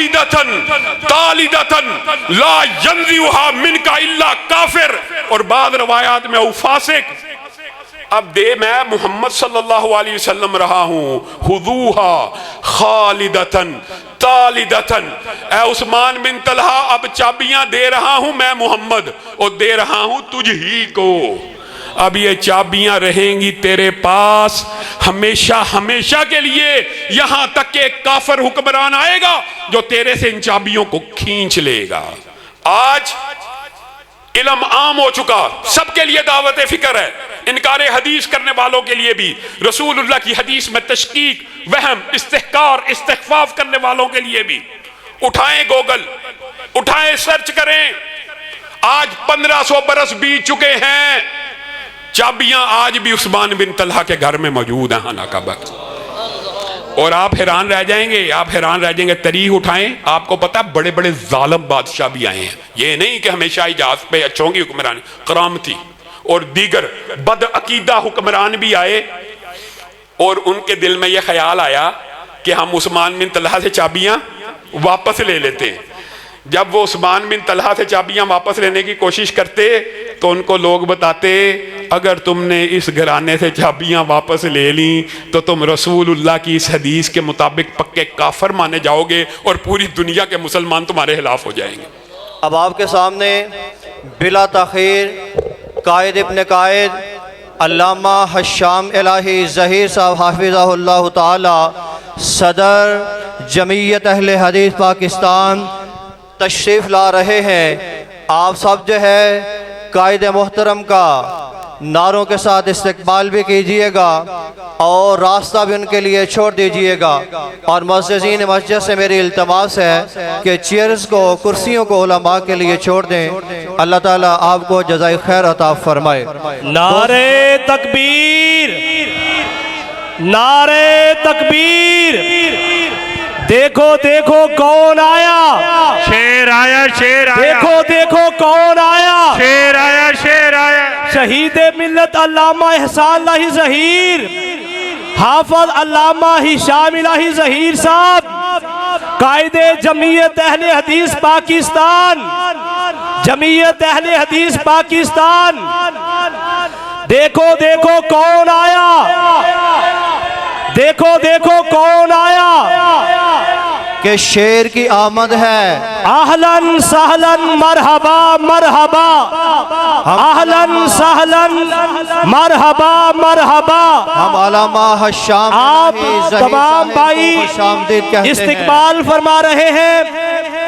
خالدتن تالدتن لا ينزعها منك الا کافر، اور بعض روایات میں او فاسق۔ اب دے میں محمد صلی اللہ علیہ وسلم رہا ہوں، خذوها خالدتن تالدتن، اے عثمان بن طلحہ اب چابیاں دے رہا ہوں میں محمد، اور دے رہا ہوں تجھ ہی کو۔ اب یہ چابیاں رہیں گی تیرے پاس ہمیشہ ہمیشہ کے لیے، یہاں تک کہ ایک کافر حکمران آئے گا جو تیرے سے ان چابیوں کو کھینچ لے گا۔ آج علم عام ہو چکا، سب کے لیے دعوت فکر ہے، انکار حدیث کرنے والوں کے لیے بھی، رسول اللہ کی حدیث میں تشکیک، وہم، استحقار، استخفاف کرنے والوں کے لیے بھی۔ اٹھائیں گوگل، اٹھائیں سرچ کریں، آج 1500 برس بیت چکے ہیں، چابیاں آج بھی عثمان بن طلحہ کے گھر میں موجود ہیں خانہ کعبہ۔ اور آپ حیران رہ جائیں گے، آپ حیران رہ جائیں گے، تاریخ اٹھائیں، آپ کو پتہ بڑے بڑے ظالم بادشاہ بھی آئے ہیں، یہ نہیں کہ ہمیشہ اجازت پہ اچھوں کی حکمرانی، کرامتی اور دیگر بد عقیدہ حکمران بھی آئے، اور ان کے دل میں یہ خیال آیا کہ ہم عثمان بن طلحہ سے چابیاں واپس لے لیتے ہیں۔ جب وہ عثمان بن طلحہ سے چابیاں واپس لینے کی کوشش کرتے تو ان کو لوگ بتاتے اگر تم نے اس گھرانے سے چابیاں واپس لے لیں تو تم رسول اللہ کی اس حدیث کے مطابق پکے کافر مانے جاؤ گے اور پوری دنیا کے مسلمان تمہارے خلاف ہو جائیں گے۔ اب آپ کے سامنے بلا تاخیر قائد ابن قائد علامہ حشام الہی ظہیر صاحب حافظہ اللہ تعالی صدر جمعیت اہل حدیث پاکستان تشریف لا رہے ہیں۔ آپ سب جو ہے قائد محترم کا نعروں کے ساتھ استقبال بھی کیجئے گا اور راستہ بھی ان کے لیے چھوڑ دیجئے گا، اور معززین مسجد سے میری التماس ہے کہ چیئرز کو، کرسیوں کو علماء کے لیے چھوڑ دیں۔ اللہ تعالیٰ آپ کو جزائے خیر عطا فرمائے۔ نعرے تکبیر، نعرے تکبیر، دیکھو دیکھو کون آیا، شیر آیا، شیر آیا، دیکھو دیکھو کون آیا، شیر آیا، شیر آیا، شہید ملت علامہ احسان الہی ظہیر، حافظ علامہ حشام الہی ظہیر صاحب، قائد جمعیت اہل حدیث پاکستان، جمعیت اہل حدیث پاکستان، دیکھو دیکھو کون آیا، دیکھو دیکھو کون آیا، کہ شیر کی آمد ہے۔ اہلاً سہلاً مرحبا مرحبا، اہلاً سہلاً مرحبا مرحبا۔ ہم علامہ حشام آپ الہی ظہیر تمام صاحب بھائی کو خوش آمدید کہتے ہیں۔ استقبال فرما رہے ہیں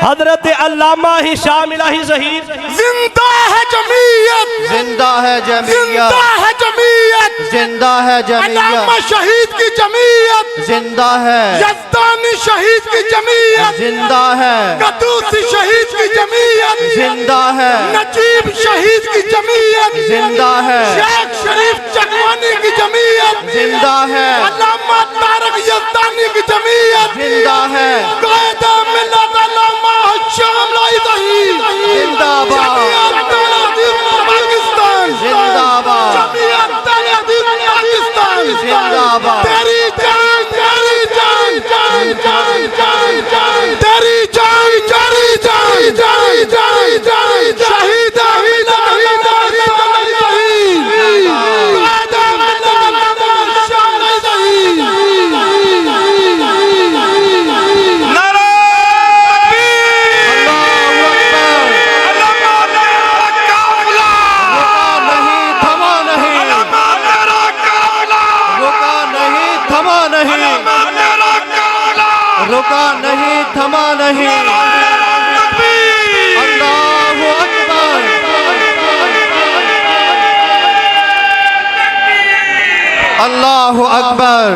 حضرت علامہ حشام الہی ظہیر۔ زندہ ہے جمعیت، زندہ ہے جمعیت، زندہ ہے جمعیت، زندہ ہے علامہ جمعیت، شہید کی جمعیت، زندہ ہے، یزدانی شہید کی جمعیت، زندہ ہے، قدوسی شہید کی جمعیت، زندہ ہے، نجیب شہید کی جمعیت، زندہ ہے، شیخ شریف چکوانی کی جمعیت، زندہ ہے، علامہ طارق یزدانی کی جمعیت، زندہ ہے، قائد ملت علامہ حشام الہی ظہیر، زندہ باد، جمعیت اہل حدیث پاکستان، زندہ باد، جمعیت اہل حدیث پاکستان، زندہ باد، تیری جان، تیری جان، جان، جان، جان، جان، تیری جان، تیری جان، جان، جان، جان، شہید اہل حدیث پاکستان ظہیر، قائد ملت علامہ حشام الہی ظہیر۔ نعرہ رکا نہیں، تھما نہیں، اللہ اکبر، اللہ اکبر۔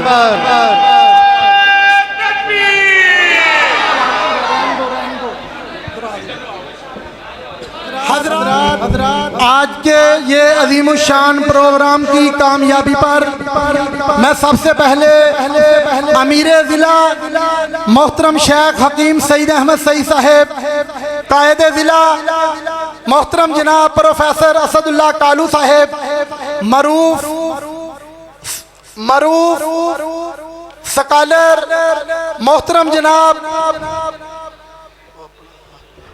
حضرات آج کے یہ عظیم الشان پروگرام کی کامیابی پر میں سب سے پہلے امیر ضلع محترم شیخ حکیم سعید احمد سعید صاحب، قائد ضلع محترم جناب پروفیسر اسد اللہ کالو صاحب، معروف سکالر محترم جناب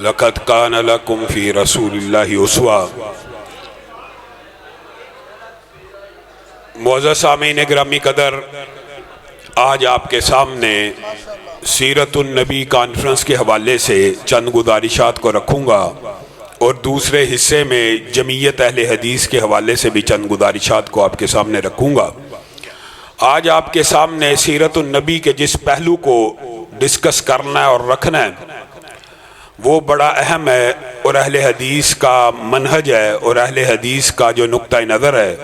لقد کان لکم فی رسول اللہ اسوہ۔ معزز سامعین گرامی قدر، آج آپ کے سامنے سیرت النبی کانفرنس کے حوالے سے چند گزارشات کو رکھوں گا، اور دوسرے حصے میں جمعیت اہل حدیث کے حوالے سے بھی چند گزارشات کو آپ کے سامنے رکھوں گا۔ آج آپ کے سامنے سیرت النبی کے جس پہلو کو ڈسکس کرنا ہے اور رکھنا ہے وہ بڑا اہم ہے، اور اہل حدیث کا منہج ہے، اور اہل حدیث کا جو نقطہ نظر ہے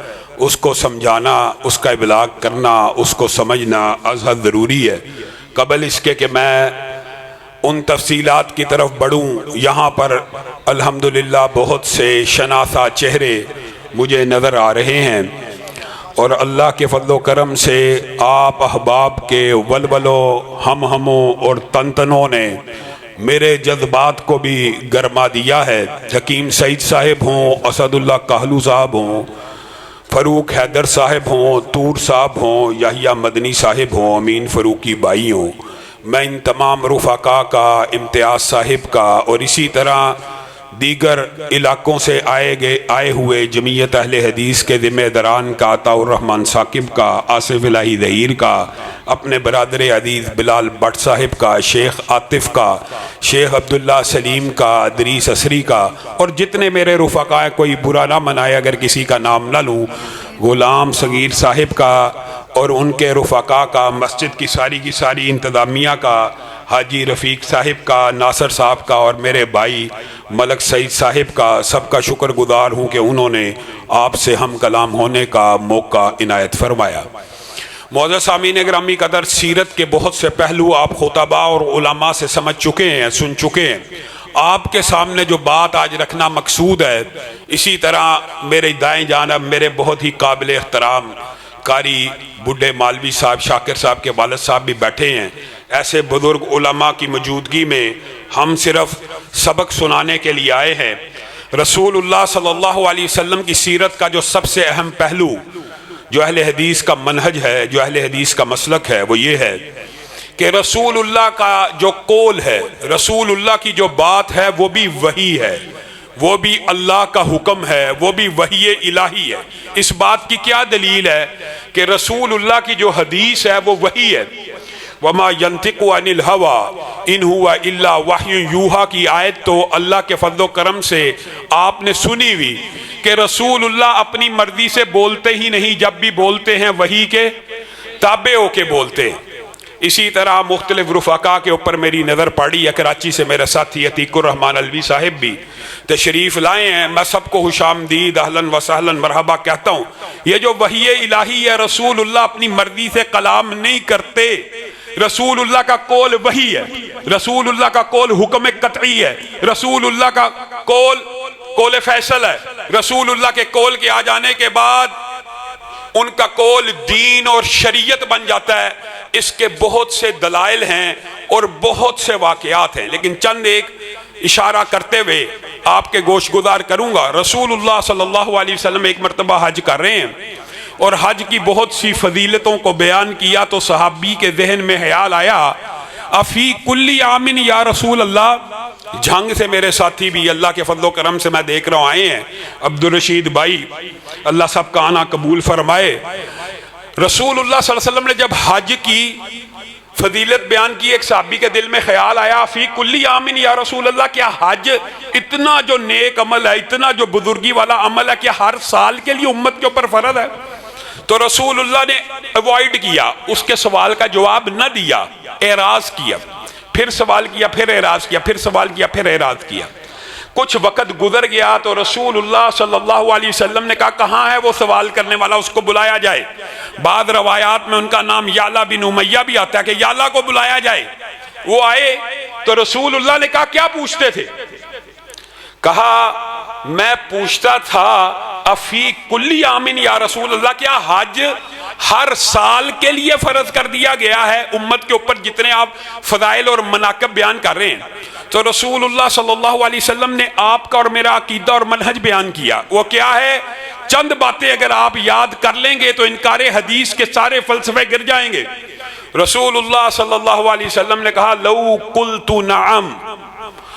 اس کو سمجھانا، اس کا ابلاغ کرنا، اس کو سمجھنا از حد ضروری ہے۔ قبل اس کے کہ میں ان تفصیلات کی طرف بڑھوں، یہاں پر الحمدللہ بہت سے شناسا چہرے مجھے نظر آ رہے ہیں، اور اللہ کے فضل و کرم سے آپ احباب کے ولولوں، ہموں اور تنتنوں نے میرے جذبات کو بھی گرما دیا ہے۔ حکیم سعید صاحب ہوں، اسد اللہ کاہلو صاحب ہوں، فاروق حیدر صاحب ہوں، طور صاحب ہوں، یحییٰ مدنی صاحب ہوں، امین فاروقی بائی ہوں، میں ان تمام رفقا کا، امتیاز صاحب کا، اور اسی طرح دیگر علاقوں سے آئے ہوئے جمعیت اہل حدیث کے ذمہ داران کا، عطاء الرحمن ثاقب کا، آصف الہی ظہیر کا، اپنے برادر عزیز بلال بٹ صاحب کا، شیخ عاطف کا، شیخ عبداللہ سلیم کا، ادریس اسری کا، اور جتنے میرے رفقا ہیں، کوئی برا نہ منائے اگر کسی کا نام نہ لوں، غلام صغیر صاحب کا اور ان کے رفقا کا، مسجد کی ساری انتظامیہ کا، حاجی رفیق صاحب کا، ناصر صاحب کا، اور میرے بھائی ملک سعید صاحب کا، سب کا شکر گزار ہوں کہ انہوں نے آپ سے ہم کلام ہونے کا موقع عنایت فرمایا۔ معزز سامعین گرامی قدر، سیرت کے بہت سے پہلو آپ خطباء اور علماء سے سمجھ چکے ہیں، سن چکے ہیں۔ آپ کے سامنے جو بات آج رکھنا مقصود ہے، اسی طرح میرے دائیں جانب میرے بہت ہی قابل احترام قاری بڈھے مالوی صاحب، شاکر صاحب کے والد صاحب بھی بیٹھے ہیں۔ ایسے بزرگ علماء کی موجودگی میں ہم صرف سبق سنانے کے لیے آئے ہیں۔ رسول اللہ صلی اللہ علیہ وسلم کی سیرت کا جو سب سے اہم پہلو، جو اہل حدیث کا منہج ہے، جو اہل حدیث کا مسلک ہے، وہ یہ ہے کہ رسول اللہ کا جو قول ہے، رسول اللہ کی جو بات ہے، وہ بھی وحی ہے، وہ بھی اللہ کا حکم ہے، وہ بھی وحی الہی ہے۔ اس بات کی کیا دلیل ہے کہ رسول اللہ کی جو حدیث ہے وہ وحی ہے۔ وَمَا يَنْتِقُ عَنِ الْهَوَىٰ إِنْ هُوَ إِلَّا وَحْيٌ يُوحَىٰ کی آیت تو اللہ کے فضل و کرم سے آپ نے سنی ہوئی کہ رسول اللہ اپنی مرضی سے بولتے ہی نہیں، جب بھی بولتے ہیں وحی کے تابع ہو کے بولتے ہیں۔ اسی طرح مختلف رفقا کے اوپر میری نظر پڑی ہے۔ کراچی سے میرے ساتھی عتیق الرحمن الوی صاحب بھی تشریف لائے ہیں، میں سب کو خوش آمدید، اہلاً و سہلاً مرحبا کہتا ہوں۔ یہ جو وحی الہی ہے، رسول اللہ اپنی مرضی سے کلام نہیں کرتے، رسول اللہ کا قول وحی ہے، رسول اللہ کا قول حکم قطعی ہے، رسول اللہ کا قول فیصل ہے۔ رسول اللہ کے قول کے آ جانے کے بعد ان کا قول دین اور شریعت بن جاتا ہے۔ اس کے بہت سے دلائل ہیں اور بہت سے واقعات ہیں، لیکن چند ایک اشارہ کرتے ہوئے آپ کے گوش گزار کروں گا۔ رسول اللہ صلی اللہ علیہ وسلم ایک مرتبہ حج کر رہے ہیں، اور حج کی بہت سی فضیلتوں کو بیان کیا تو صحابی کے ذہن میں خیال آیا، افی کلی عامن یا رسول اللہ۔ جھنگ سے میرے ساتھی بھی اللہ کے فضل و کرم سے میں دیکھ رہا ہوں آئے ہیں، عبدالرشید بھائی، اللہ سب کا آنا قبول فرمائے۔ رسول اللہ صلی اللہ علیہ وسلم نے جب حج کی فضیلت بیان کی، ایک صحابی کے دل میں خیال آیا، فی کلی عامن یا رسول اللہ، کیا حج اتنا جو نیک عمل ہے، اتنا جو بزرگی والا عمل ہے، کیا ہر سال کے لیے امت کے اوپر فرض ہے؟ تو رسول اللہ نے اوائڈ کیا، اس کے سوال کا جواب نہ دیا، اعراض کیا، پھر سوال کیا، پھر اعراض کیا، پھر سوال کیا، پھر اعراض کیا۔ کچھ وقت گزر گیا تو رسول اللہ صلی اللہ علیہ وسلم نے کہا کہاں ہے وہ سوال کرنے والا، اس کو بلایا جائے۔ بعض روایات میں ان کا نام یعلا بن امیہ بھی آتا ہے کہ یعلا کو بلایا جائے۔ وہ آئے تو رسول اللہ نے کہا کیا پوچھتے تھے؟ کہا میں پوچھتا تھا افی کلی عامن یا رسول اللہ، کیا حج ہر سال کے لیے فرض کر دیا گیا ہے امت کے اوپر، جتنے آپ فضائل اور مناقب بیان کر رہے ہیں؟ تو رسول اللہ صلی اللہ علیہ وسلم نے آپ کا اور میرا عقیدہ اور منہج بیان کیا۔ وہ کیا ہے؟ چند باتیں اگر آپ یاد کر لیں گے تو انکار حدیث کے سارے فلسفے گر جائیں گے۔ رسول اللہ صلی اللہ علیہ وسلم نے کہا لو قلت نعم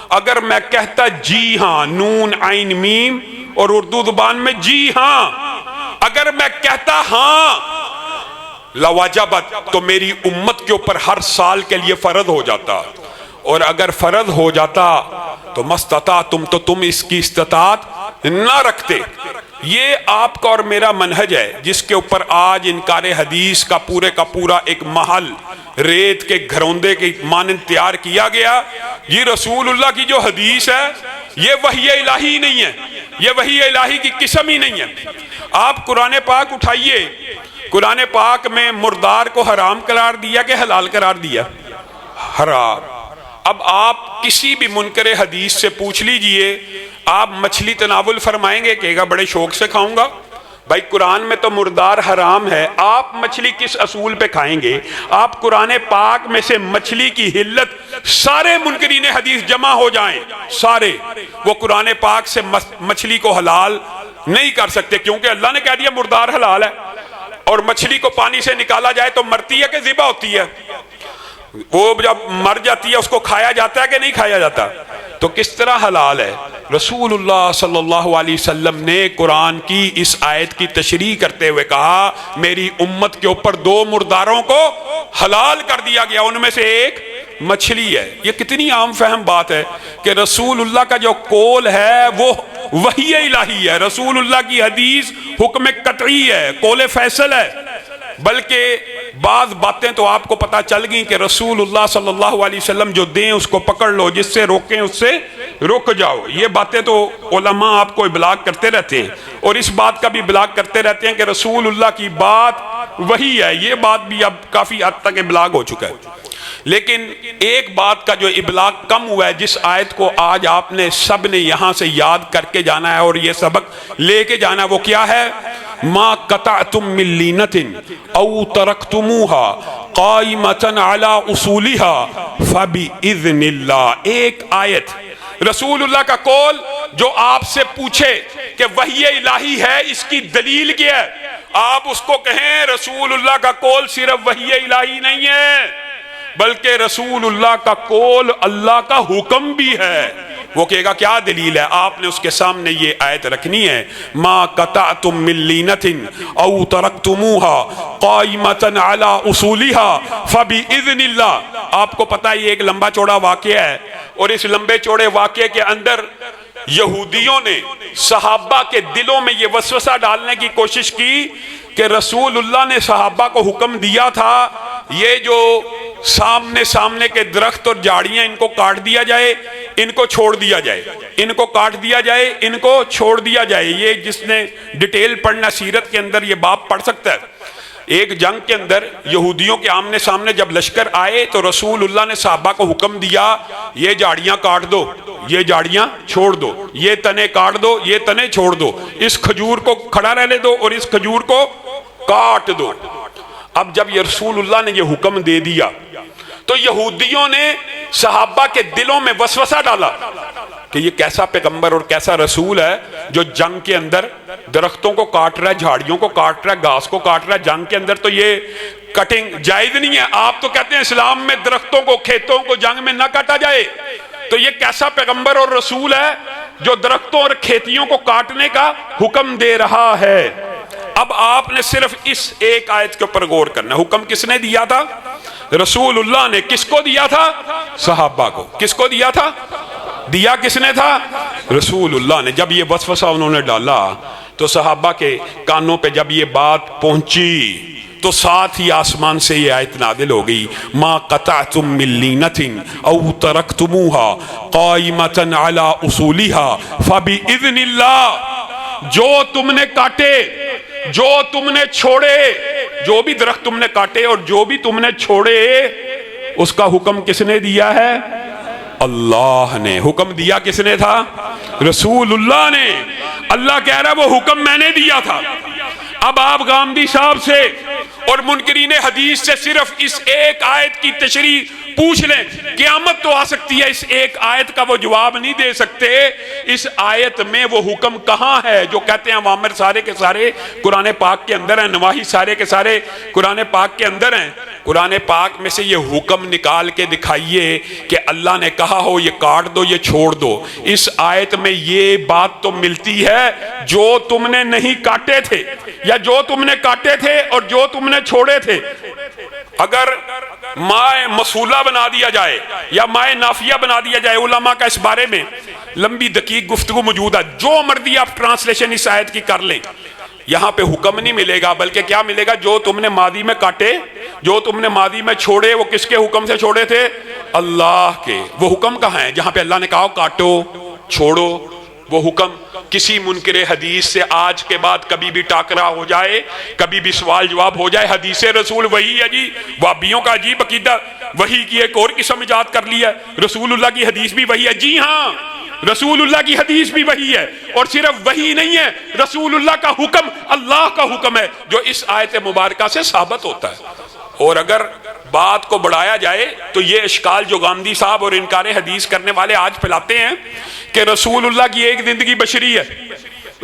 اگر میں کہتا جی ہاں نون عین میم اور اردو زبان میں جی ہاں، اگر میں کہتا ہاں لواجبت تو میری امت کے اوپر ہر سال کے لیے فرض ہو جاتا، اور اگر فرض ہو جاتا تو مستطاعتم تو تم اس کی استطاعت نہ رکھتے۔ یہ آپ کا اور میرا منہج ہے جس کے اوپر آج انکار حدیث کا پورا ایک محل ریت کے گھروندے کے مانند تیار کیا گیا۔ یہ رسول اللہ کی جو حدیث ہے یہ وحی الہی نہیں ہے، یہ وحی الہی کی قسم ہی نہیں ہے۔ آپ قرآن پاک اٹھائیے، قرآن پاک میں مردار کو حرام قرار دیا کہ حلال قرار دیا؟ حرام۔ اب آپ کسی بھی منکر حدیث سے پوچھ لیجئے، آپ مچھلی تناول فرمائیں گے کہے گا بڑے شوق سے کھاؤں گا۔ بھائی قرآن میں تو مردار حرام ہے، آپ مچھلی کس اصول پہ کھائیں گے؟ آپ قرآن پاک میں سے مچھلی کی حلت، سارے منکرین حدیث جمع ہو جائیں سارے، وہ قرآن پاک سے مچھلی کو حلال نہیں کر سکتے، کیونکہ اللہ نے کہہ دیا مردار حلال ہے۔ اور مچھلی کو پانی سے نکالا جائے تو مرتی ہے کہ ذبح ہوتی ہے؟ وہ جب مر جاتی ہے اس کو کھایا جاتا ہے کہ نہیں کھایا جاتا؟ تو کس طرح حلال ہے؟ رسول اللہ صلی اللہ علیہ وسلم نے قرآن کی اس آیت کی تشریح کرتے ہوئے کہا میری امت کے اوپر 2 مرداروں کو حلال کر دیا گیا، ان میں سے ایک مچھلی ہے۔ یہ کتنی عام فہم بات ہے کہ رسول اللہ کا جو قول ہے وہ وحی الہی ہے، رسول اللہ کی حدیث حکم قطعی ہے، قول فیصل ہے۔ بلکہ بعض باتیں تو آپ کو پتہ چل گئیں کہ رسول اللہ صلی اللہ علیہ وسلم جو دیں اس کو پکڑ لو، جس سے روکیں اس سے رک جاؤ۔ یہ باتیں تو علماء آپ کو ابلاغ کرتے رہتے ہیں، اور اس بات کا بھی ابلاغ کرتے رہتے ہیں کہ رسول اللہ کی بات وہی ہے۔ یہ بات بھی اب کافی حد تک ابلاغ ہو چکا ہے۔ لیکن ایک بات کا جو ابلاغ کم ہوا ہے، جس آیت کو آج آپ نے سب نے یہاں سے یاد کر کے جانا ہے اور یہ سبق لے کے جانا ہے، وہ کیا ہے؟ ما قطعتم من لینۃ او ترکتموها قائمۃ علی اصولها فباذن اللہ۔ ایک آیت رسول اللہ کا قول جو آپ سے پوچھے کہ وحی الہی ہے اس کی دلیل کیا ہے، آپ اس کو کہیں رسول اللہ کا قول صرف وحی الہی نہیں ہے بلکہ رسول اللہ کا قول اللہ کا حکم بھی ہے۔ وہ کہے گا کیا دلیل ہے؟ آپ نے اس کے سامنے یہ آیت رکھنی ہے، ما قطعتم من لینۃ او ترکتموها قائمۃ علی اصولها فباذن اللہ۔ آپ کو پتہ ہے یہ ایک لمبا چوڑا واقعہ ہے، اور اس لمبے چوڑے واقعے کے اندر یہودیوں نے صحابہ کے دلوں میں یہ وسوسہ ڈالنے کی کوشش کی کہ رسول اللہ نے صحابہ کو حکم دیا تھا یہ جو سامنے کے درخت اور جھاڑیاں ان کو کاٹ دیا جائے، ان کو چھوڑ دیا جائے، ان کو کاٹ دیا جائے، ان کو چھوڑ دیا جائے۔ یہ جس نے ڈیٹیل پڑھنا سیرت کے اندر یہ باب پڑھ سکتا ہے۔ ایک جنگ کے اندر یہودیوں کے آمنے سامنے جب لشکر آئے تو رسول اللہ نے صحابہ کو حکم دیا یہ جھاڑیاں کاٹ دو، یہ جھاڑیاں چھوڑ دو، یہ تنے کاٹ دو، یہ تنے چھوڑ دو، اس کھجور کو کھڑا رہنے دو اور اس کھجور کو کاٹ دو۔ اب جب یہ رسول اللہ نے یہ حکم دے دیا تو یہودیوں نے صحابہ کے دلوں میں وسوسہ ڈالا کہ یہ کیسا پیغمبر اور کیسا رسول ہے جو جنگ کے اندر درختوں کو کاٹ رہا ہے، جھاڑیوں کو کاٹ رہا ہے، گھاس کو کاٹ رہا ہے۔ جنگ کے اندر تو یہ کٹنگ جائز نہیں ہے، آپ تو کہتے ہیں اسلام میں درختوں کو کھیتوں کو جنگ میں نہ کاٹا جائے، تو یہ کیسا پیغمبر اور رسول ہے جو درختوں اور کھیتیوں کو کاٹنے کا حکم دے رہا ہے۔ اب آپ نے صرف اس ایک آیت کے اوپر غور کرنا۔ حکم کس نے دیا تھا؟ رسول اللہ نے۔ کس کو دیا تھا؟ صحابہ کو۔ کس کو دیا تھا؟ دیا کس نے تھا؟ رسول اللہ نے۔ جب یہ وسوسہ انہوں نے ڈالا تو صحابہ کے کانوں پہ جب یہ بات پہنچی تو ساتھ ہی آسمان سے یہ آیت نازل ہو گئی، ما قطعتم من لینۃ او ترکتموها قائمۃ علی اصولها فباذن اللہ۔ جو تم نے کاٹے، جو تم نے چھوڑے، جو بھی درخت تم نے کاٹے اور جو بھی تم نے چھوڑے، اس کا حکم کس نے دیا ہے؟ اللہ نے۔ حکم دیا کس نے تھا؟ رسول اللہ نے۔ اللہ کہہ رہا ہے وہ حکم میں نے دیا تھا۔ اب آپ غامدی صاحب سے اور منکرین حدیث سے صرف اس ایک آیت کی تشریح پوچھ لیں، قیامت تو آ سکتی ہے، اس ایک آیت کا وہ جواب نہیں دے سکتے۔ اس آیت میں وہ حکم کہاں ہے جو کہتے ہیں اوامر سارے کے سارے قرآن پاک کے اندر ہیں، نواہی سارے کے سارے قرآن پاک کے اندر ہیں؟ قرآن پاک میں سے یہ حکم نکال کے دکھائیے کہ اللہ نے کہا ہو یہ کاٹ دو یہ چھوڑ دو. اس آیت میں یہ بات تو ملتی ہے جو تم نے نہیں کاٹے تھے یا جو تم نے کاٹے تھے اور جو تم نے چھوڑے تھے. اگر مائے مسئولہ بنا دیا جائے یا مائے نافیہ بنا دیا جائے، علماء کا اس بارے میں لمبی دقیق گفتگو موجود ہے، جو مرضی آپ ٹرانسلیشن اس آیت کی کر لیں، یہاں پہ حکم نہیں ملے گا بلکہ کیا ملے گا؟ جو تم نے ماضی میں کاٹے، جو تم نے ماضی میں چھوڑے، وہ کس کے حکم سے چھوڑے تھے؟ اللہ کے. وہ حکم کہاں ہے جہاں پہ اللہ نے کہا کاٹو چھوڑو؟ وہ حکم کسی منکر حدیث سے آج کے بعد کبھی بھی ٹاکرا ہو جائے، کبھی بھی سوال جواب ہو جائے، حدیث رسول وہی ہے جی. وہابیوں کا عجیب عقیدہ، وہی کی ایک اور قسم ایجاد کر لیا، رسول اللہ کی حدیث بھی وہی ہے. جی ہاں، رسول اللہ کی حدیث بھی وہی ہے، اور صرف وہی نہیں ہے، رسول اللہ کا حکم اللہ کا حکم ہے جو اس آیت مبارکہ سے ثابت ہوتا ہے. اور اگر بات کو بڑھایا جائے تو یہ اشکال جو گاندھی صاحب اور انکار حدیث کرنے والے آج پھیلاتے ہیں کہ رسول اللہ کی ایک زندگی بشری ہے،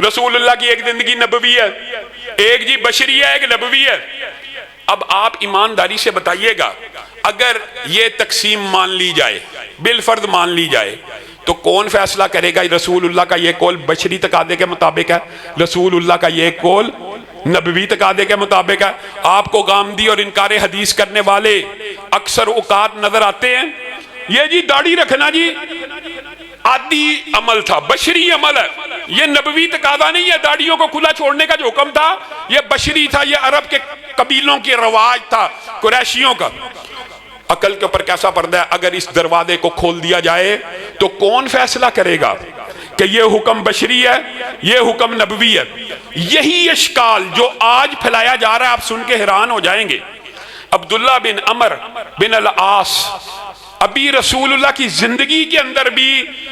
رسول اللہ کی ایک زندگی نبوی ہے، ایک جی بشری ہے ایک نبوی ہے. اب آپ ایمانداری سے بتائیے گا، اگر یہ تقسیم مان لی جائے، بالفرض مان لی جائے، تو کون فیصلہ کرے گا رسول اللہ کا یہ قول بشری تقاضے کے مطابق ہے، رسول اللہ کا یہ قول نبوی تقاضے کے مطابق ہے؟ آپ کو گامدی اور انکار حدیث کرنے والے اکثر اوقات نظر آتے ہیں، یہ جی داڑھی رکھنا جی عادی عمل تھا، بشری عمل ہے، یہ نبوی تقاضا نہیں ہے. داڑھیوں کو کھلا چھوڑنے کا جو حکم تھا یہ بشری تھا، یہ عرب کے قبیلوں کے رواج تھا، قریشیوں کا. عقل کے اوپر کیسا پردہ ہے؟ اگر اس دروازے کو کھول دیا جائے تو کون فیصلہ کرے گا کہ یہ حکم بشری ہے یہ حکم نبوی ہے؟ یہی اشکال جو آج پھیلایا جا رہا ہے، آپ سن کے حیران ہو جائیں گے. عبداللہ بن عمر بن العاص، ابھی رسول اللہ کی زندگی کے اندر بھی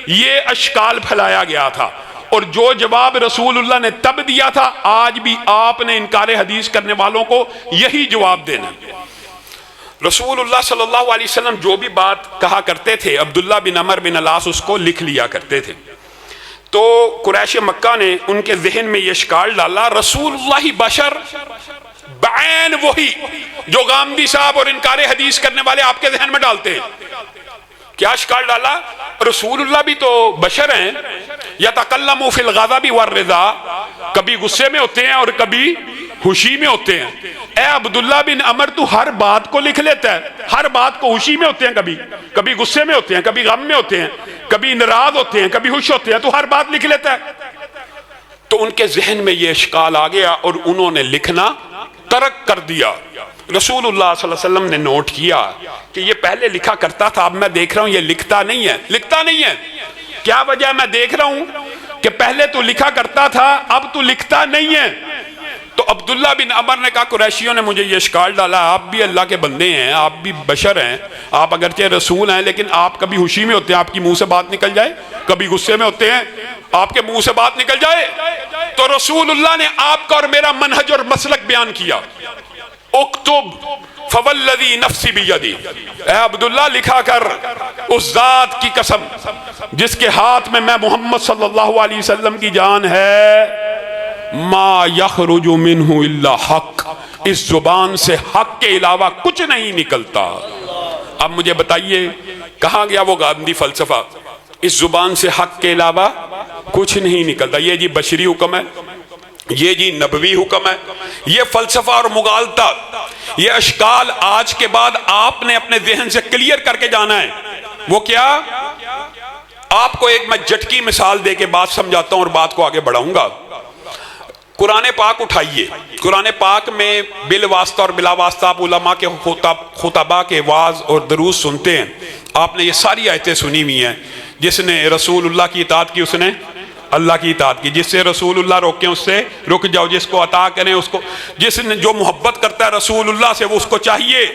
یہ اشکال پھیلایا گیا تھا، اور جو جواب رسول اللہ نے تب دیا تھا آج بھی آپ نے انکار حدیث کرنے والوں کو یہی جواب دینا. رسول اللہ صلی اللہ علیہ وسلم جو بھی بات کہا کرتے تھے، عبداللہ بن عمر بن العاص اس کو لکھ لیا کرتے تھے. تو قریش مکہ نے ان کے ذہن میں یہ اشکال ڈالا، رسول اللہ بشر بعین وہی جو غامدی صاحب اور انکار حدیث کرنے والے آپ کے ذہن میں ڈالتے ہیں. کیا اشکال ڈالا؟ رسول اللہ بھی تو بشر ہیں، یتکلم فی الغضب والرضا، کبھی غصے میں ہوتے ہیں اور کبھی خوشی میں ہوتے ہیں. اے عبداللہ بن عمر تو ہر بات کو لکھ لیتا ہے، ہر بات کو خوشی میں ہوتے ہیں، کبھی غصے میں ہوتے ہیں، کبھی غم میں ہوتے ہیں، کبھی ناراض ہوتے ہیں، کبھی خوش ہوتے ہیں، تو ہر بات لکھ لیتا ہے. تو ان کے ذہن میں یہ اشکال آ گیا اور انہوں نے لکھنا ترک کر دیا. رسول اللہ صلی اللہ علیہ وسلم نے نوٹ کیا کہ یہ پہلے لکھا کرتا تھا، اب میں دیکھ رہا ہوں یہ لکھتا نہیں ہے. کیا وجہ؟ میں دیکھ رہا ہوں کہ پہلے تو لکھا کرتا تھا اب تو لکھتا نہیں ہے. تو عبداللہ بن عمر نے کہا قریشیوں نے مجھے یہ اشکال ڈالا، آپ بھی اللہ کے بندے ہیں، آپ بھی بشر ہیں، آپ اگرچہ رسول ہیں لیکن آپ کبھی خوشی میں ہوتے ہیں، آپ کی منہ سے بات نکل جائے، کبھی غصے میں ہوتے ہیں، آپ کے منہ سے بات نکل جائے. تو رسول اللہ نے آپ کا اور میرا منہج اور مسلک بیان کیا. اکتب فوالذی نفسی بیدی، اے عبداللہ لکھا کر اس ذات کی قسم جس کے ہاتھ میں محمد صلی اللہ علیہ وسلم کی جان ہے، ما یخرج منہ الا حق، اس زبان سے حق کے علاوہ کچھ نہیں نکلتا. اب مجھے بتائیے کہاں گیا وہ گاندھی فلسفہ؟ اس زبان سے حق کے علاوہ کچھ نہیں نکلتا. یہ جی بشری حکم ہے، یہ جی نبوی حکم ہے، یہ فلسفہ اور مغالطہ، یہ اشکال آج کے بعد آپ نے اپنے ذہن سے کلیئر کر کے جانا ہے. وہ کیا؟ آپ کو ایک میں جھٹکی مثال دے کے بات سمجھاتا ہوں اور بات کو آگے بڑھاؤں گا. قرآن پاک اٹھائیے، قرآن پاک میں بالواسطہ اور بلا واسطہ آپ علماء کے خطباء کے وعظ اور دروس سنتے ہیں. آپ نے یہ ساری آیتیں سنی ہوئی ہیں. جس نے رسول اللہ کی اطاعت کی اس نے اللہ کی اطاعت کی، جس سے رسول اللہ روکیں اس سے رک جاؤ، جس کو عطا کریں اس کو، جس نے جو محبت کرتا ہے رسول اللہ سے وہ اس کو چاہیے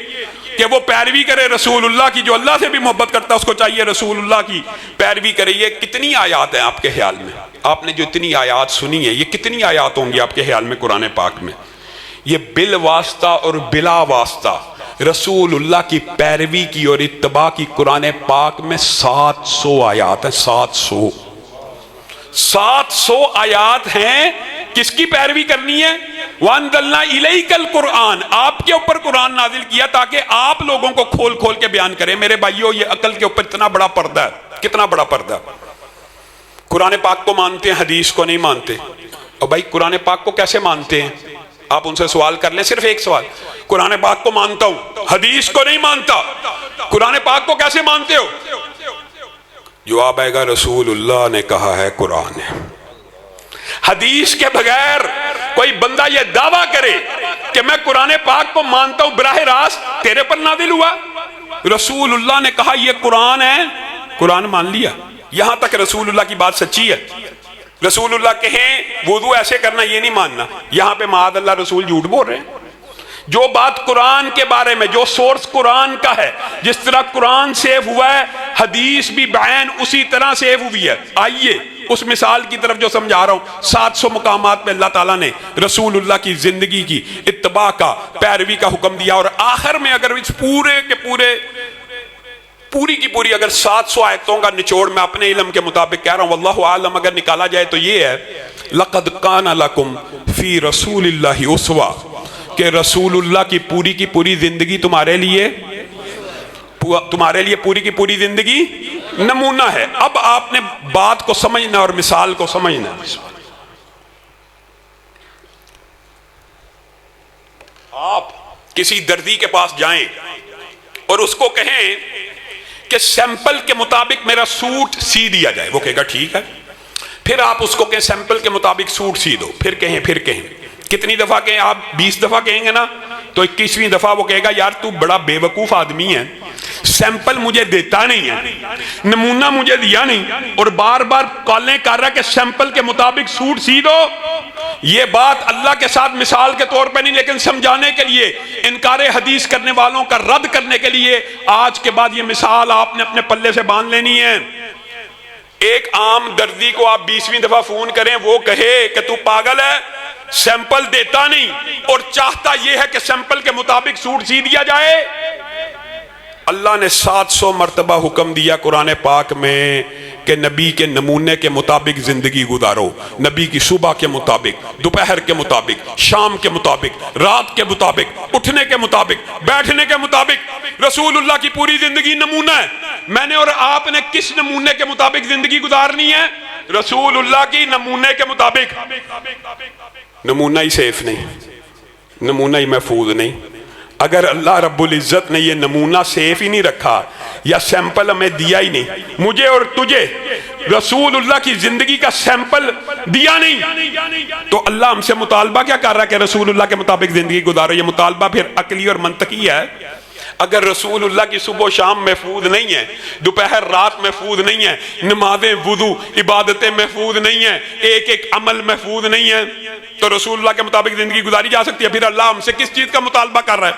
کہ وہ پیروی کرے رسول اللہ کی، جو اللہ سے بھی محبت کرتا ہے اس کو چاہیے رسول اللہ کی پیروی کرے. یہ کتنی آیات ہیں آپ کے خیال میں؟ آپ نے جو اتنی آیات سنی ہیں یہ کتنی آیات ہوں گی آپ کے خیال میں قرآن پاک میں؟ یہ بالواسطہ اور بلا واسطہ رسول اللہ کی پیروی کی اور اتباع کی قرآن پاک میں 700 آیات ہیں. 700 آیات ہیں. کس کی پیروی کرنی ہے؟ وَأَنزَلْنَا إِلَيْكَ الْقُرْآنَ، آپ کے اوپر قرآن نازل کیا تاکہ آپ لوگوں کو کھول کھول کے بیان کریں۔ میرے بھائیو، یہ عقل کے اوپر اتنا بڑا پردہ ہے، کتنا بڑا پردہ ہے۔ قرآن پاک کو مانتے ہیں، حدیث کو نہیں مانتے۔ اور بھائی قرآن پاک کو کیسے مانتے ہیں؟ آپ ان سے سوال کر لیں، صرف ایک سوال۔ قرآن پاک کو مانتا ہوں، حدیث کو نہیں مانتا، قرآن پاک کو کیسے مانتے ہو؟ جواب آئے گا رسول اللہ نے کہا ہے، قرآن ہے۔ حدیث کے بغیر کوئی بندہ یہ دعویٰ کرے کہ میں قرآن پاک کو مانتا ہوں براہ راست، تیرے پر نازل ہوا، رسول اللہ نے کہا یہ قرآن ہے، قرآن مان لیا۔ یہاں تک رسول اللہ کی بات سچی ہے۔ رسول اللہ کہیں وضو ایسے کرنا، یہ نہیں ماننا، یہاں پہ معاذ اللہ رسول جھوٹ بول رہے ہیں۔ جو بات قرآن کے بارے میں، جو سورس قرآن کا ہے، جس طرح قرآن سیو ہوا ہے، حدیث بھی بعین اسی طرح سیو ہوئی ہے۔ آئیے اس مثال کی طرف جو سمجھا رہا ہوں، 700 مقامات پہ اللہ تعالیٰ نے رسول اللہ کی زندگی کی اتباع کا، پیروی کا حکم دیا، اور آخر میں اگر اس پورے کے پوری کی پوری اگر 700 آیتوں کا نچوڑ میں اپنے علم کے مطابق کہہ رہا ہوں، واللہ عالم، اگر نکالا جائے تو یہ ہے لَقَدْ كَانَ لَكُمْ فِي رَسُولِ اللَّهِ أُسْوَةٌ، کہ رسول اللہ کی پوری زندگی تمہارے لیے پوری کی پوری زندگی نمونہ ہے۔ اب آپ نے بات کو سمجھنا اور مثال کو سمجھنا۔ آپ کسی دردی کے پاس جائیں اور اس کو کہیں کہ سیمپل کے مطابق میرا سوٹ سی دیا جائے، وہ کہے گا ٹھیک ہے۔ پھر آپ اس کو کہیں سیمپل کے مطابق سوٹ سی دو، پھر کہیں کتنی دفعہ کہیں آپ؟ 20 دفعہ کہیں گے نا، تو 21ویں دفعہ وہ کہے گا یار تو بڑا بے وقوف آدمی ہے، سیمپل مجھے دیتا نہیں ہے، نمونہ مجھے دیا نہیں، اور بار بار کالیں کر رہا کہ سیمپل کے مطابق سوٹ سی دو۔ یہ بات اللہ کے ساتھ مثال کے طور پہ نہیں، لیکن سمجھانے کے لیے، انکار حدیث کرنے والوں کا رد کرنے کے لیے آج کے بعد یہ مثال آپ نے اپنے پلے سے باندھ لینی ہے۔ ایک عام دردی کو آپ 20ویں دفعہ فون کریں، وہ کہے کہ تو پاگل ہے، سیمپل دیتا نہیں اور چاہتا یہ ہے کہ سیمپل کے مطابق سوٹ سی دیا جائے۔ اللہ نے 700 مرتبہ حکم دیا قرآن پاک میں کہ نبی کے نمونے کے مطابق زندگی گزارو، نبی کی صبح کے مطابق، دوپہر کے مطابق، شام کے مطابق، رات کے مطابق، اٹھنے کے مطابق، بیٹھنے کے مطابق۔ رسول اللہ کی پوری زندگی نمونہ ہے۔ میں نے اور آپ نے کس نمونے کے مطابق زندگی گزارنی ہے؟ رسول اللہ کی نمونے کے مطابق۔ نمونہ ہی سیف نہیں، نمونہ ہی محفوظ نہیں۔ اگر اللہ رب العزت نے یہ نمونہ سیف ہی نہیں رکھا، یا سیمپل ہمیں دیا ہی نہیں، مجھے اور تجھے رسول اللہ کی زندگی کا سیمپل دیا نہیں، تو اللہ ہم سے مطالبہ کیا کر رہا ہے کہ رسول اللہ کے مطابق زندگی گزارو؟ یہ مطالبہ پھر عقلی اور منطقی ہے۔ اگر رسول اللہ کی صبح و شام محفوظ نہیں ہے، دوپہر رات محفوظ نہیں ہے، نمازیں، وضو، عبادتیں محفوظ نہیں ہیں، ایک ایک عمل محفوظ نہیں ہے، تو رسول اللہ کے مطابق زندگی گزاری جا سکتی ہے؟ پھر اللہ ہم سے کس چیز کا مطالبہ کر رہا ہے؟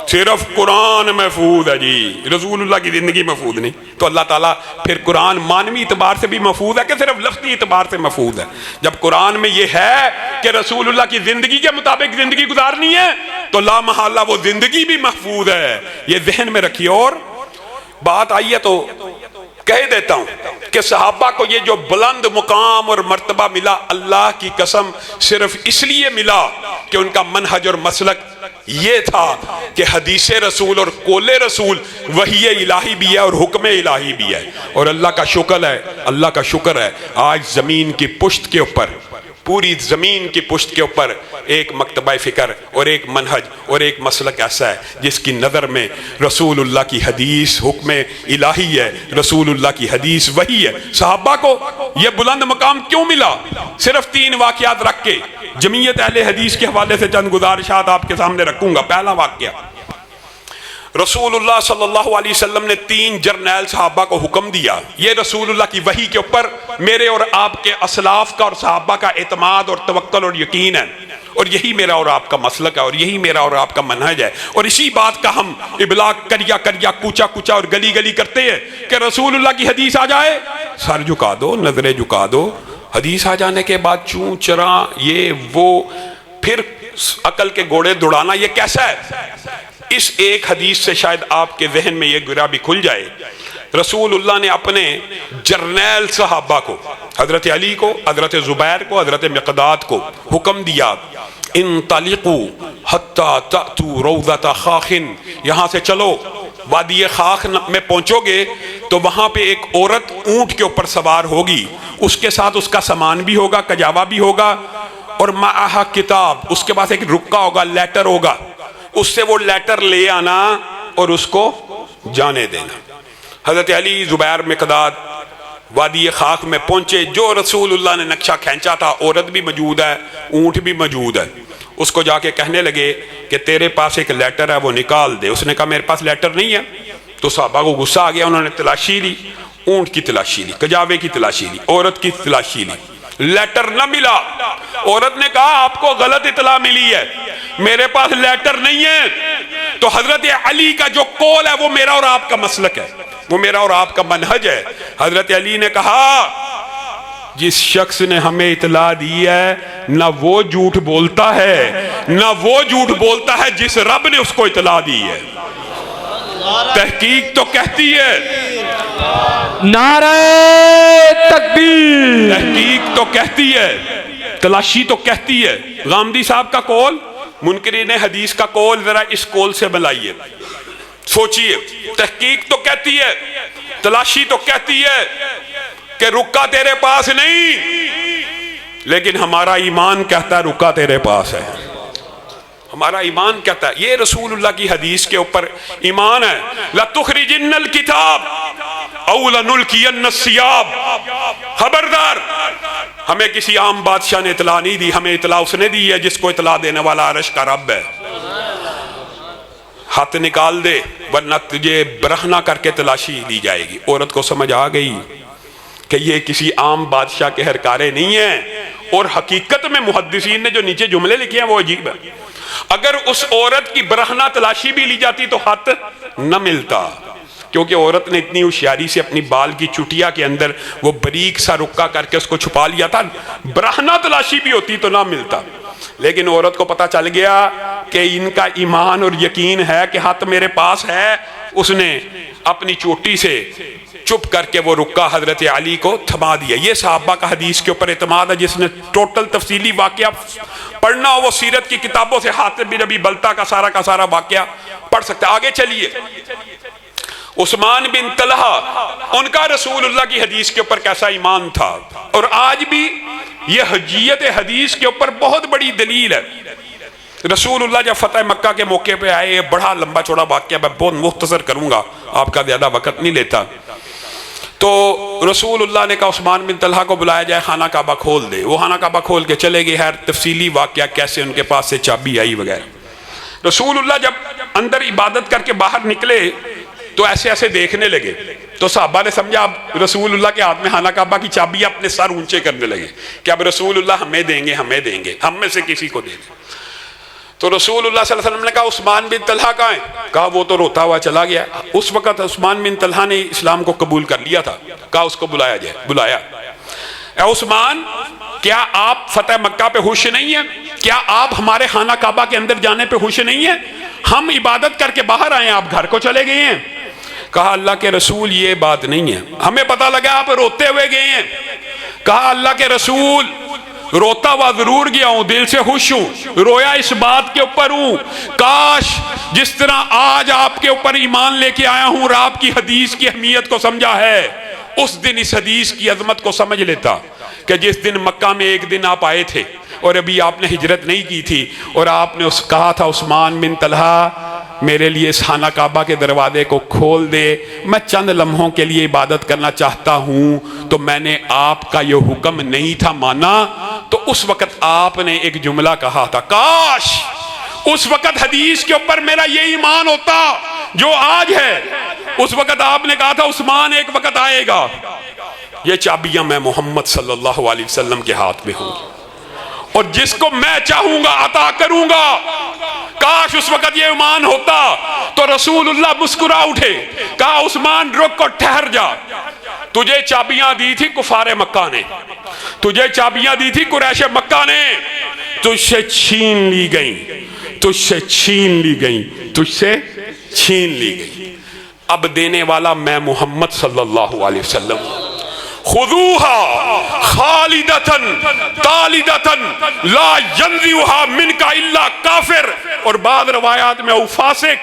صرف قرآن محفوظ ہے جی، رسول اللہ کی زندگی محفوظ نہیں۔ تو اللہ تعالیٰ پھر قرآن مانوی اعتبار سے بھی محفوظ ہے کہ صرف لفظی اعتبار سے محفوظ ہے؟ جب قرآن میں یہ ہے کہ رسول اللہ کی زندگی کے مطابق زندگی گزارنی ہے، تو لا محالہ وہ زندگی بھی محفوظ ہے۔ یہ ذہن میں رکھیے۔ اور بات آئی ہے تو کہہ دیتا ہوں کہ صحابہ کو یہ جو بلند مقام اور مرتبہ ملا، اللہ کی قسم صرف اس لیے ملا کہ ان کا منہج اور مسلک یہ تھا کہ حدیث رسول اور قول رسول وحی الہی بھی ہے اور حکم الہی بھی ہے۔ اور اللہ کا شکر ہے آج زمین کی پشت کے اوپر، پوری زمین کی پشت کے اوپر ایک مکتبہ فکر اور ایک منہج اور ایک مسلک ایسا ہے جس کی نظر میں رسول اللہ کی حدیث حکم الہی ہے، رسول اللہ کی حدیث وحی ہے۔ صحابہ کو یہ بلند مقام کیوں ملا؟ صرف 3 واقعات رکھ کے جمعیت اہل حدیث کے حوالے سے چند گزارشات آپ کے سامنے رکھوں گا۔ پہلا واقعہ، رسول اللہ صلی اللہ علیہ وسلم نے 3 جرنیل صحابہ کو حکم دیا۔ یہ رسول اللہ کی وحی کے اوپر میرے اور آپ کے اسلاف کا اور صحابہ کا اعتماد اور توکل اور یقین ہے، اور یہی میرا اور آپ کا مسلک ہے، اور یہی میرا اور آپ کا منہج ہے، اور اسی بات کا ہم ابلاغ کریا کوچا اور گلی گلی کرتے ہیں کہ رسول اللہ کی حدیث آ جائے سر جھکا دو، نظریں جھکا دو۔ حدیث آ جانے کے بعد چوں چراں یہ وہ، پھر عقل کے گھوڑے دوڑانا، یہ کیسا ہے؟ اس ایک حدیث سے شاید آپ کے ذہن میں یہ گرہ بھی کھل جائے۔ رسول اللہ نے اپنے جرنیل صحابہ کو، حضرت علی کو، حضرت زبیر کو، حضرت مقداد کو حکم دیا انطلقوا حتی تأتوا روضۃ خاخ، یہاں سے چلو وادی خاخ میں پہنچو گے تو وہاں پہ ایک عورت اونٹ کے اوپر سوار ہوگی، اس کے ساتھ اس کا سامان بھی ہوگا، کجاوا بھی ہوگا، اور معہا کتاب، اس کے پاس ایک رکا ہوگا، لیٹر ہوگا، اس سے وہ لیٹر لے آنا اور اس کو جانے دینا۔ حضرت علی، زبیر، مقداد وادی خاک میں پہنچے، جو رسول اللہ نے نقشہ کھینچا تھا، عورت بھی موجود ہے، اونٹ بھی موجود ہے، اس کو جا کے کہنے لگے کہ تیرے پاس ایک لیٹر ہے، وہ نکال دے۔ اس نے کہا میرے پاس لیٹر نہیں ہے۔ تو صحابہ کو غصہ آ گیا، انہوں نے تلاشی لی، اونٹ کی تلاشی لی، کجاوے کی تلاشی لی، عورت کی تلاشی لی، لیٹر نہ ملا۔ عورت نے کہا آپ کو غلط اطلاع ملی ہے، میرے پاس لیٹر نہیں ہے۔ تو حضرت علی کا جو قول ہے وہ میرا اور آپ کا مسلک ہے، وہ میرا اور آپ کا منہج ہے۔ حضرت علی نے کہا جس شخص نے ہمیں اطلاع دی ہے نہ وہ جھوٹ بولتا ہے، نہ وہ جھوٹ بولتا ہے جس رب نے اس کو اطلاع دی ہے۔ تحقیق تو کہتی ہے، نعرہ تکبیر، تحقیق تو کہتی ہے، تلاشی تو کہتی ہے۔ غامدی صاحب کا قول، منکرین حدیث کا قول، ذرا اس قول سے ملائیے، سوچئے۔ تحقیق تو کہتی ہے، تلاشی تو کہتی ہے کہ رکا تیرے پاس نہیں، لیکن ہمارا ایمان کہتا ہے رکا تیرے پاس ہے، ہمارا ایمان کہتا ہے۔ یہ رسول اللہ کی حدیث کے اوپر ایمان ہے۔ لَتُخْرِجِنَّ الْكِتَابِ أَوْ لَنُلْقِيَنَّ الثِّيَابَ، خبردار، ہمیں کسی عام بادشاہ نے اطلاع نہیں دی، ہمیں اطلاع اس نے دی ہے جس کو اطلاع دینے والا عرش کا رب ہے۔ ہاتھ نکال دے ورنہ تجھے برہنہ کر کے تلاشی لی جائے گی۔ عورت کو سمجھ آ گئی کہ یہ کسی عام بادشاہ کے ہرکارے نہیں ہیں، اور حقیقت میں محدثین نے جو نیچے جملے لکھے ہیں وہ عجیب ہے۔ اگر اس عورت کی برہنہ تلاشی بھی لی جاتی تو ہاتھ نہ ملتا، کیونکہ عورت نے اتنی ہوشیاری سے اپنی بال کی چٹیا کے اندر وہ بریک سا رکا کر کے اس کو چھپا لیا تھا، برہنہ تلاشی بھی ہوتی تو نہ ملتا۔ لیکن عورت کو پتا چل گیا کہ ان کا ایمان اور یقین ہے کہ ہاتھ میرے پاس ہے، اس نے اپنی چوٹی سے چپ کر کے وہ رکا حضرت علی کو تھما دیا۔ یہ صحابہ کا حدیث کے اوپر اعتماد ہے، جس نے ٹوٹل تفصیلی واقعہ پڑھنا ہو وہ سیرت کی کتابوں سے حاتب بن ابی بلتہ کا سارا واقعہ پڑھ سکتے ہیں۔ آگے چلیے، عثمان بن طلحہ، ان کا رسول اللہ کی حدیث کے اوپر کیسا ایمان تھا، اور آج بھی یہ حجیت حدیث کے اوپر بہت بڑی دلیل ہے۔ رسول اللہ جب فتح مکہ کے موقع پہ آئے، یہ بڑا لمبا چوڑا واقعہ میں بہت مختصر کروں گا، آپ کا زیادہ وقت نہیں لیتا۔ تو رسول اللہ نے کہا عثمان بن طلحہ کو بلایا جائے، خانہ کعبہ کھول دے۔ وہ خانہ کعبہ کھول کے چلے گئے، ہر تفصیلی واقعہ کیسے ان کے پاس سے چابی آئی وغیرہ۔ رسول اللہ جب اندر عبادت کر کے باہر نکلے تو ایسے ایسے دیکھنے لگے، تو صحابہ نے سمجھا اب رسول اللہ کے ہاتھ میں خانہ کعبہ کی چابی، اپنے سر اونچے کرنے لگے کہ اب رسول اللہ ہمیں دیں گے، ہم میں سے کسی کو دیں گے۔ تو رسول اللہ صلی اللہ علیہ وسلم نے کہا عثمان بن طلحہ کہاں ہے؟ کہا وہ تو روتا ہوا چلا گیا۔ اس وقت عثمان بن طلحہ نے اسلام کو قبول کر لیا تھا۔ کہا اس کو بلایا جائے، بلایا۔ اے عثمان، کیا آپ فتح مکہ پہ خوش نہیں ہیں؟ کیا آپ ہمارے خانہ کعبہ کے اندر جانے پہ خوش نہیں ہیں؟ ہم عبادت کر کے باہر آئے ہیں، آپ گھر کو چلے گئے ہیں۔ کہا اللہ کے رسول یہ بات نہیں ہے، ہمیں پتہ لگا آپ روتے ہوئے گئے ہیں۔ کہا اللہ کے رسول روتا ہوا ضرور گیا ہوں، دل سے خوش ہوں، رویا اس بات کے اوپر ہوں کاش جس طرح آج آپ کے اوپر ایمان لے کے آیا ہوں اور آپ کی حدیث کی اہمیت کو سمجھا ہے، اس دن اس حدیث کی عظمت کو سمجھ لیتا کہ جس دن مکہ میں ایک دن آپ آئے تھے اور ابھی آپ نے ہجرت نہیں کی تھی، اور آپ نے کہا تھا عثمان بن طلحہ میرے لیے اس خانہ کعبہ کے دروازے کو کھول دے، میں چند لمحوں کے لیے عبادت کرنا چاہتا ہوں، تو میں نے آپ کا یہ حکم نہیں تھا مانا۔ تو اس وقت آپ نے ایک جملہ کہا تھا، کاش اس وقت حدیث کے اوپر میرا یہ ایمان ہوتا جو آج ہے۔ اس وقت آپ نے کہا تھا عثمان ایک وقت آئے گا، یہ چابیاں میں محمد صلی اللہ علیہ وسلم کے ہاتھ میں ہوں گی، اور جس کو میں چاہوں گا عطا کروں گا۔ کاش اس وقت یہ ایمان ہوتا۔ تو رسول اللہ مسکرا اٹھے، کہا عثمان رک اور ٹھہر جا، تجھے چابیاں دی تھی کفار مکہ نے، تجھے چابیاں دی تھی قریش مکہ نے، تجھ سے چھین لی گئیں، تجھ سے چھین لی گئیں، تجھ سے چھین لی گئیں۔ اب دینے والا میں محمد صلی اللہ علیہ وسلم، خذوها خالدتن طالدتن لا ينزعها منك الا کافر، اور بعض روایات میں او فاسق۔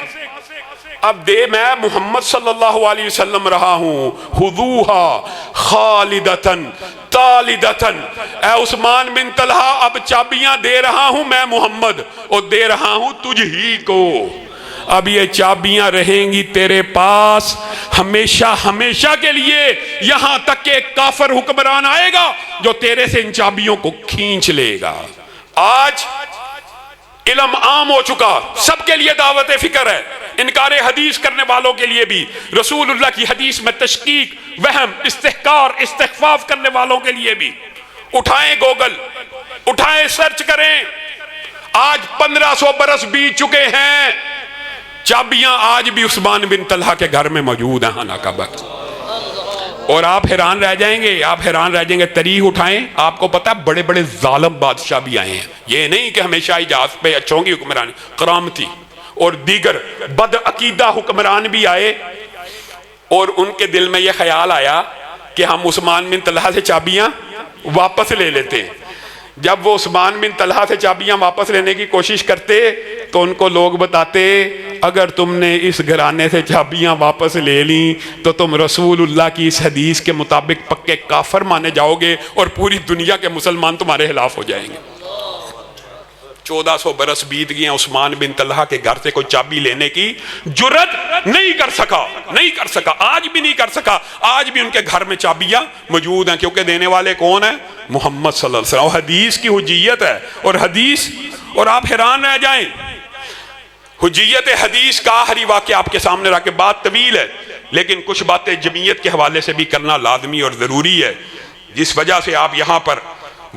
اب دے میں محمد صلی اللہ علیہ وسلم رہا ہوں، خذوها خالدتن طالدتن، اے عثمان بن طلحہ اب چابیاں دے رہا ہوں میں محمد، اور دے رہا ہوں تجھ ہی کو۔ اب یہ چابیاں رہیں گی تیرے پاس ہمیشہ ہمیشہ کے لیے، یہاں تک کہ ایک کافر حکمران آئے گا جو تیرے سے ان چابیوں کو کھینچ لے گا۔ آج علم عام ہو چکا، سب کے لیے دعوت فکر ہے، انکار حدیث کرنے والوں کے لیے بھی، رسول اللہ کی حدیث میں تشکیک، وہم، استحقار، استخفاف کرنے والوں کے لیے بھی۔ اٹھائیں گوگل، اٹھائیں سرچ کریں، آج 1500 برس بیت چکے ہیں، چابیاں آج بھی عثمان بن طلحہ کے گھر میں موجود ہیں خانہ کعبہ۔ اور آپ حیران رہ جائیں گے، تاریخ اٹھائیں، آپ کو پتہ بڑے بڑے ظالم بادشاہ بھی آئے ہیں، یہ نہیں کہ ہمیشہ اجازت پہ اچھوں کی حکمرانی، کرامتی اور دیگر بد عقیدہ حکمران بھی آئے، اور ان کے دل میں یہ خیال آیا کہ ہم عثمان بن طلحہ سے چابیاں واپس لے لیتے ہیں۔ جب وہ عثمان بن طلحہ سے چابیاں واپس لینے کی کوشش کرتے تو ان کو لوگ بتاتے اگر تم نے اس گھرانے سے چابیاں واپس لے لیں تو تم رسول اللہ کی اس حدیث کے مطابق پکے کافر مانے جاؤ گے اور پوری دنیا کے مسلمان تمہارے خلاف ہو جائیں گے۔ 1400 برس بیت گئے، عثمان بن طلحہ کے گھر سے کوئی چابی لینے کی جرت نہیں کر سکا، آج بھی نہیں کر سکا۔ آج بھی ان کے گھر میں چابیاں موجود ہیں، کیونکہ دینے والے کون ہیں؟ محمد صلی اللہ علیہ وسلم۔ حدیث کی حجیت ہے، اور حدیث، اور آپ حیران رہ جائیں، حجیت حدیث کا آخری واقعہ آپ کے سامنے رکھ کے، بات طویل ہے لیکن کچھ باتیں جمعیت کے حوالے سے بھی کرنا لازمی اور ضروری ہے، جس وجہ سے آپ یہاں پر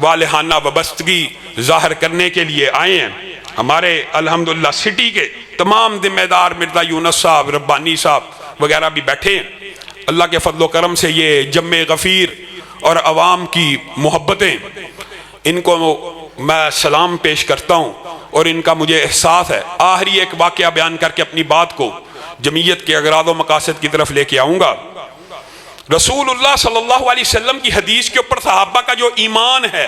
والہانہ وابستگی ظاہر کرنے کے لیے آئے ہیں۔ ہمارے الحمدللہ سٹی کے تمام ذمہ دار مرزا یونس صاحب، ربانی صاحب وغیرہ بھی بیٹھے ہیں۔ اللہ کے فضل و کرم سے یہ جمع غفیر اور عوام کی محبتیں، ان کو میں سلام پیش کرتا ہوں، اور ان کا مجھے احساس ہے۔ آخری ایک واقعہ بیان کر کے اپنی بات کو جمعیت کے اغراض و مقاصد کی طرف لے کے آؤں گا۔ رسول اللہ صلی اللہ علیہ وسلم کی حدیث کے اوپر صحابہ کا جو ایمان ہے،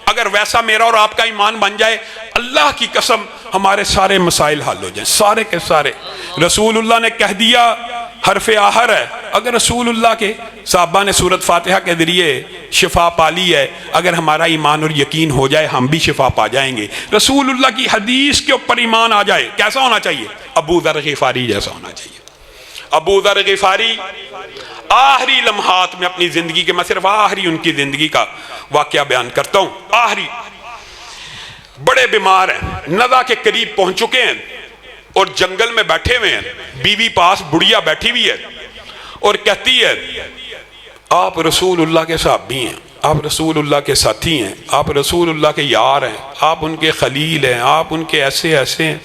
اگر ویسا میرا اور آپ کا ایمان بن جائے، اللہ کی قسم ہمارے سارے مسائل حل ہو جائیں، سارے کے سارے۔ رسول اللہ نے کہہ دیا، حرف آخر ہے، اگر رسول اللہ کے صحابہ نے سورۃ فاتحہ کے ذریعے شفا پالی ہے، اگر ہمارا ایمان اور یقین ہو جائے ہم بھی شفا پا جائیں گے۔ رسول اللہ کی حدیث کے اوپر ایمان آ جائے، کیسا ہونا چاہیے؟ ابو ذر غفاری جیسا ہونا چاہیے۔ ابو ذر غفاری آخری لمحات میں اپنی زندگی کے، میں صرف آخری ان کی زندگی کا واقعہ بیان کرتا ہوں، آخری، بڑے بیمار ہیں، نزا کے قریب پہنچ چکے ہیں اور جنگل میں بیٹھے ہوئے ہیں، بیوی پاس بڑھیا بیٹھی ہوئی ہے اور کہتی ہے آپ رسول اللہ کے صحابی ہیں، آپ رسول اللہ کے ساتھی ہیں، آپ رسول اللہ کے یار ہیں، آپ ان کے خلیل ہیں، آپ ان کے ایسے ہیں،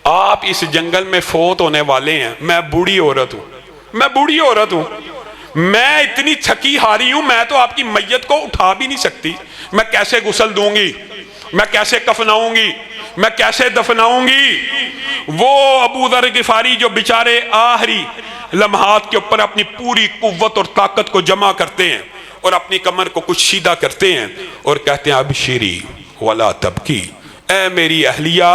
آپ اس جنگل میں فوت ہونے والے ہیں، میں بوڑھی عورت ہوں، میں اتنی تھکی ہاری ہوں، میں تو آپ کی میت کو اٹھا بھی نہیں سکتی، میں کیسے غسل دوں گی، میں کیسے کفناؤں گی، میں کیسے دفناؤں گی؟ وہ ابو ذر غفاری جو بیچارے آخری لمحات کے اوپر اپنی پوری قوت اور طاقت کو جمع کرتے ہیں اور اپنی کمر کو کچھ سیدھا کرتے ہیں اور کہتے ہیں ابشری ولا تبکی، اے میری اہلیہ،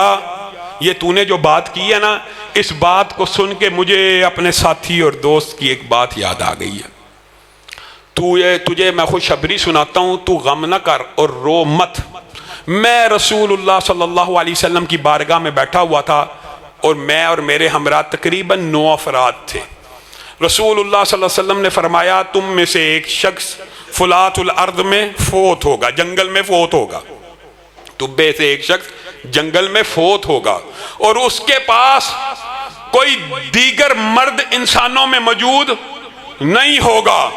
یہ تو نے جو بات کی ہے نا، اس بات کو سن کے مجھے اپنے ساتھی اور دوست کی ایک بات یاد آ گئی ہے۔ تجھے میں خوشخبری سناتا ہوں، تو غم نہ کر اور رو مت۔ میں رسول اللہ صلی اللہ علیہ وسلم کی بارگاہ میں بیٹھا ہوا تھا اور میں اور میرے ہمراہ تقریباً 9 افراد تھے۔ رسول اللہ صلی اللہ علیہ وسلم نے فرمایا تم میں سے ایک شخص فلات الارض میں فوت ہوگا، جنگل میں فوت ہوگا، تبے سے ایک شخص جنگل میں فوت ہوگا، اور اس کے پاس کوئی دیگر مرد انسانوں میں موجود نہیں ہوگا،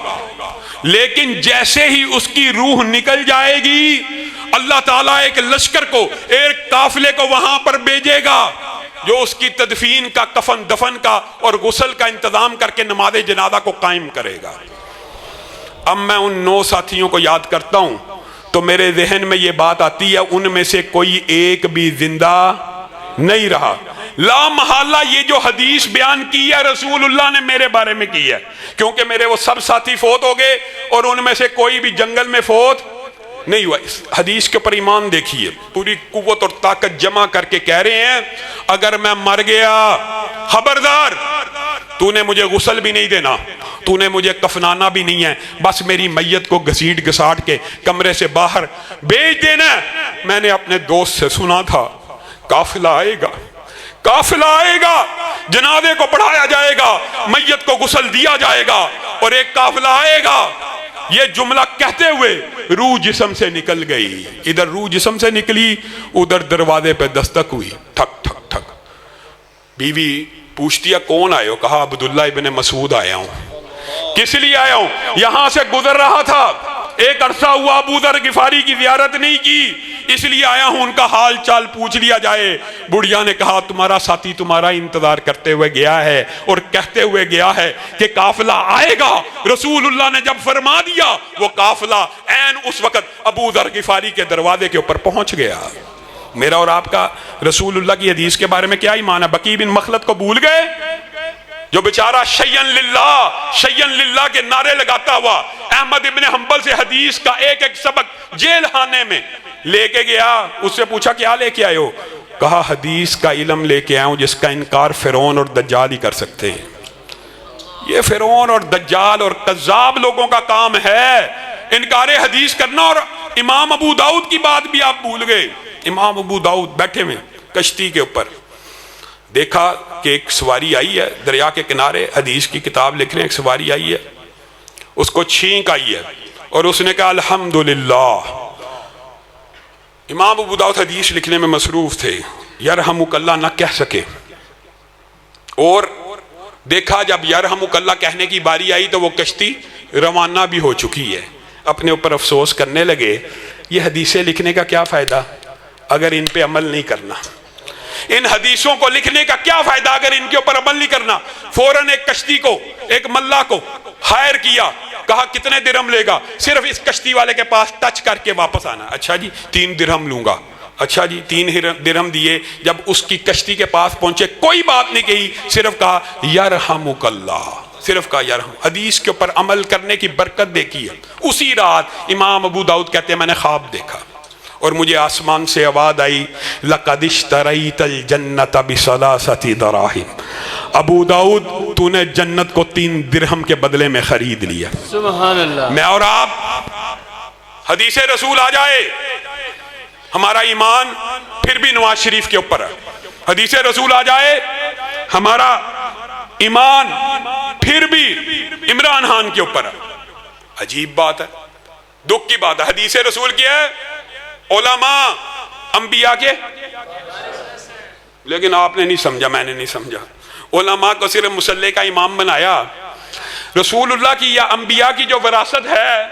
لیکن جیسے ہی اس کی روح نکل جائے گی اللہ تعالیٰ ایک لشکر کو، ایک قافلے کو وہاں پر بھیجے گا جو اس کی تدفین کا، کفن دفن کا اور غسل کا انتظام کر کے نماز جنازہ کو قائم کرے گا۔ اب میں ان 9 ساتھیوں کو یاد کرتا ہوں تو میرے ذہن میں یہ بات آتی ہے ان میں سے کوئی ایک بھی زندہ نہیں رہا، لا محالہ یہ جو حدیث بیان کی ہے رسول اللہ نے میرے بارے میں کی ہے، کیونکہ میرے وہ سب ساتھی فوت ہو گئے اور ان میں سے کوئی بھی جنگل میں فوت نہیں ہوا۔ اس حدیث کے اوپر ایمان دیکھیے، پوری قوت اور طاقت جمع کر کے کہہ رہے ہیں اگر میں مر گیا خبردار تو نے مجھے غسل بھی نہیں دینا، تو نے مجھے کفنانا بھی نہیں ہے، بس میری میت کو گھسیٹ گھساٹ کے کمرے سے باہر بھیج دینا۔ میں نے اپنے دوست سے سنا تھا قافلہ آئے گا، قافلہ آئے گا، جنازے کو پڑھایا جائے گا، میت کو غسل دیا جائے گا اور ایک قافلہ آئے گا۔ یہ جملہ کہتے ہوئے روح جسم سے نکل گئی، ادھر روح جسم سے نکلی، ادھر دروازے پہ دستک ہوئی، ٹھک ٹھک ٹھک۔ بیوی پوچھتی ہے کون آئے ہو؟ کہا عبداللہ ابن مسعود آیا ہوں۔ کس لیے آیا ہوں؟ یہاں سے گزر رہا تھا، ایک عرصہ ہوا ابو ذر غفاری کی زیارت نہیں کی، اس لیے آیا ہوں ان کا حال چال پوچھ لیا جائے۔ بڑھیا نے کہا تمہارا ساتھی تمہارا انتظار کرتے ہوئے گیا ہے اور کہتے ہوئے گیا ہے کہ قافلہ آئے گا۔ رسول اللہ نے جب فرما دیا وہ قافلہ عین اس وقت ابو ذر غفاری کے دروازے کے اوپر پہنچ گیا۔ میرا اور آپ کا رسول اللہ کی حدیث کے بارے میں کیا ایمان ہے؟ بقی بن مخلد کو بھول گئے جو بیچارہ شیئن للہ کے نعرے لگاتا ہوا احمد ابن حنبل سے حدیث کا ایک ایک سبق جیل خانے میں لے کے گیا۔ اس سے پوچھا کیا لے کے آئے ہو؟ کہا حدیث کا علم لے کے آیا ہوں جس کا انکار فرعون اور دجال ہی کر سکتے ہیں۔ یہ فرعون اور دجال اور کذاب لوگوں کا کام ہے انکار حدیث کرنا۔ اور امام ابو داؤد کی بات بھی آپ بھول گئے۔ امام ابو داؤد بیٹھے میں کشتی کے اوپر، دیکھا کہ ایک سواری آئی ہے دریا کے کنارے، حدیث کی کتاب لکھ رہے ہیں، ایک سواری آئی ہے، اس کو چھینک آئی ہے اور اس نے کہا الحمدللہ۔ امام ابو داؤد حدیث لکھنے میں مصروف تھے، یرحمک اللہ نہ کہہ سکے، اور دیکھا جب یرحمک اللہ کہنے کی باری آئی تو وہ کشتی روانہ بھی ہو چکی ہے۔ اپنے اوپر افسوس کرنے لگے یہ حدیثیں لکھنے کا کیا فائدہ اگر ان پہ عمل نہیں کرنا، ان حدیثوں کو لکھنے کا کیا فائدہ اگر ان کے اوپر عمل نہیں کرنا۔ فوراً ایک کشتی کو، ایک ملا کو ہائر کیا، کہا کتنے درہم لے گا؟ صرف اس کشتی والے کے پاس ٹچ کر کے واپس آنا۔ اچھا جی 3 درہم لوں گا۔ اچھا جی 3 درہم دیے۔ جب اس کی کشتی کے پاس پہنچے کوئی بات نہیں کہی، صرف کہا یرحمک اللہ، صرف کہا یرحم۔ حدیث کے اوپر عمل کرنے کی برکت دیکھی ہے۔ اسی رات امام ابو داؤد کہتے ہیں میں نے خواب دیکھا اور مجھے آسمان سے آواز آئی لَقَدِ اشْتَرَيْتَ الْجَنَّةَ بِثَلَاثَةِ دَرَاهِمْ، ابو داؤد تو نے جنت کو 3 درہم کے بدلے میں خرید لیا۔ سبحان اللہ۔ میں اور آپ حدیث رسول آ جائے ہمارا ایمان پھر بھی نواز شریف کے اوپر ہے، حدیث رسول آ جائے ہمارا ایمان پھر بھی عمران خان کے اوپر ہے۔ عجیب بات ہے، دکھ کی بات ہے۔ حدیث رسول کیا ہے؟ علماء انبیاء کے، لیکن آپ نے نہیں سمجھا، میں نے نہیں سمجھا۔ علماء کو صرف مصلی کا امام بنایا۔ رسول اللہ کی یا انبیاء کی جو وراثت ہے،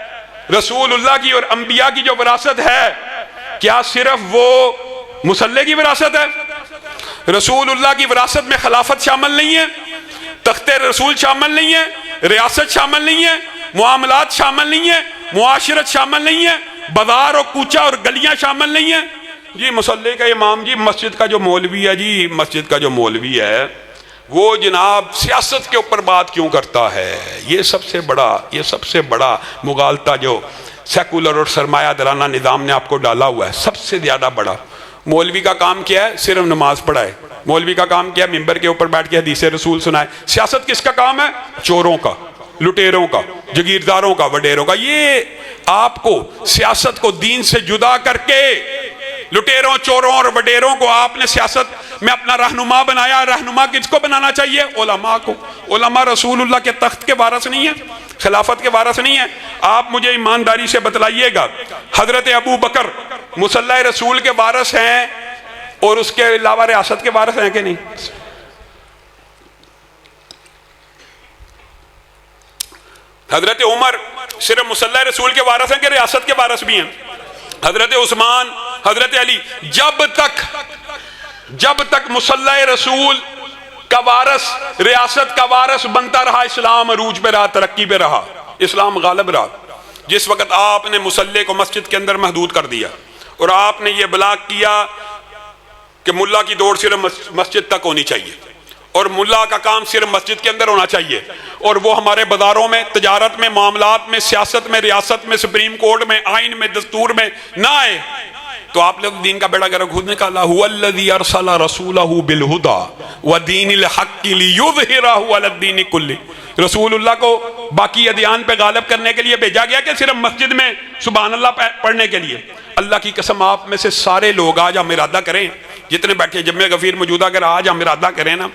رسول اللہ کی اور انبیاء کی جو وراثت ہے، کیا صرف وہ مصلی کی وراثت ہے؟ رسول اللہ کی وراثت میں خلافت شامل نہیں ہے، تخت رسول شامل نہیں ہے، ریاست شامل نہیں ہے، معاملات شامل نہیں ہے، معاشرت شامل نہیں ہے، بازار اور کوچہ اور گلیاں شامل نہیں ہیں۔ جی مصلی کا امام، جی مسجد کا جو مولوی ہے، جی مسجد کا جو مولوی ہے وہ جناب سیاست کے اوپر بات کیوں کرتا ہے؟ یہ سب سے بڑا مغالطہ جو سیکولر اور سرمایہ دارانہ نظام نے آپ کو ڈالا ہوا ہے، سب سے زیادہ بڑا۔ مولوی کا کام کیا ہے؟ صرف نماز پڑھائے۔ مولوی کا کام کیا ہے؟ ممبر کے اوپر بیٹھ کے حدیث رسول سنائے۔ سیاست کس کا کام ہے؟ چوروں کا، لٹیروں کا، جگیرداروں کا، وڈیروں کا۔ یہ آپ کو سیاست کو دین سے جدا کر کے لٹیروں، چوروں اور وڈیروں کو آپ نے سیاست میں اپنا رہنما بنایا۔ رہنما کس کو بنانا چاہیے؟ علماء کو۔ علماء رسول اللہ کے تخت کے وارث نہیں ہیں، خلافت کے وارث نہیں ہیں۔ آپ مجھے ایمانداری سے بتلائیے گا حضرت ابو بکر مصلی رسول کے وارث ہیں اور اس کے علاوہ ریاست کے وارث ہیں کہ نہیں؟ حضرت عمر صرف مصلی رسول کے وارث ہیں کہ ریاست کے وارث بھی ہیں؟ حضرت عثمان، حضرت علی، جب تک مصلی رسول کا وارث، ریاست کا وارث بنتا رہا، اسلام عروج پہ رہا، ترقی پہ رہا، اسلام غالب رہا۔ جس وقت آپ نے مصلی کو مسجد کے اندر محدود کر دیا اور آپ نے یہ بلاک کیا کہ ملا کی دوڑ صرف مسجد تک ہونی چاہیے اور ملا کا کام صرف مسجد کے اندر ہونا چاہیے، اور وہ ہمارے بازاروں میں، تجارت میں، معاملات میں، سیاست میں، ریاست میں، سپریم کورٹ میں، آئین میں، دستور میں نہ آئے، تو آپ لوگ دین کا بیڑا گرک خود نکالا۔ هو الذی ارسل رسولہ بالہدی ودین الحق لیظہرہ علی الدین کلہ، رسول اللہ کو باقی ادیان پہ غالب کرنے کے لیے بھیجا گیا کہ صرف مسجد میں سبحان اللہ پڑھنے کے لیے؟ اللہ کی قسم آپ میں سے سارے لوگ آج ہم ارادہ کریں، جتنے بیٹھے جمع غفیر موجود، اگر آج ہم ارادہ کریں نا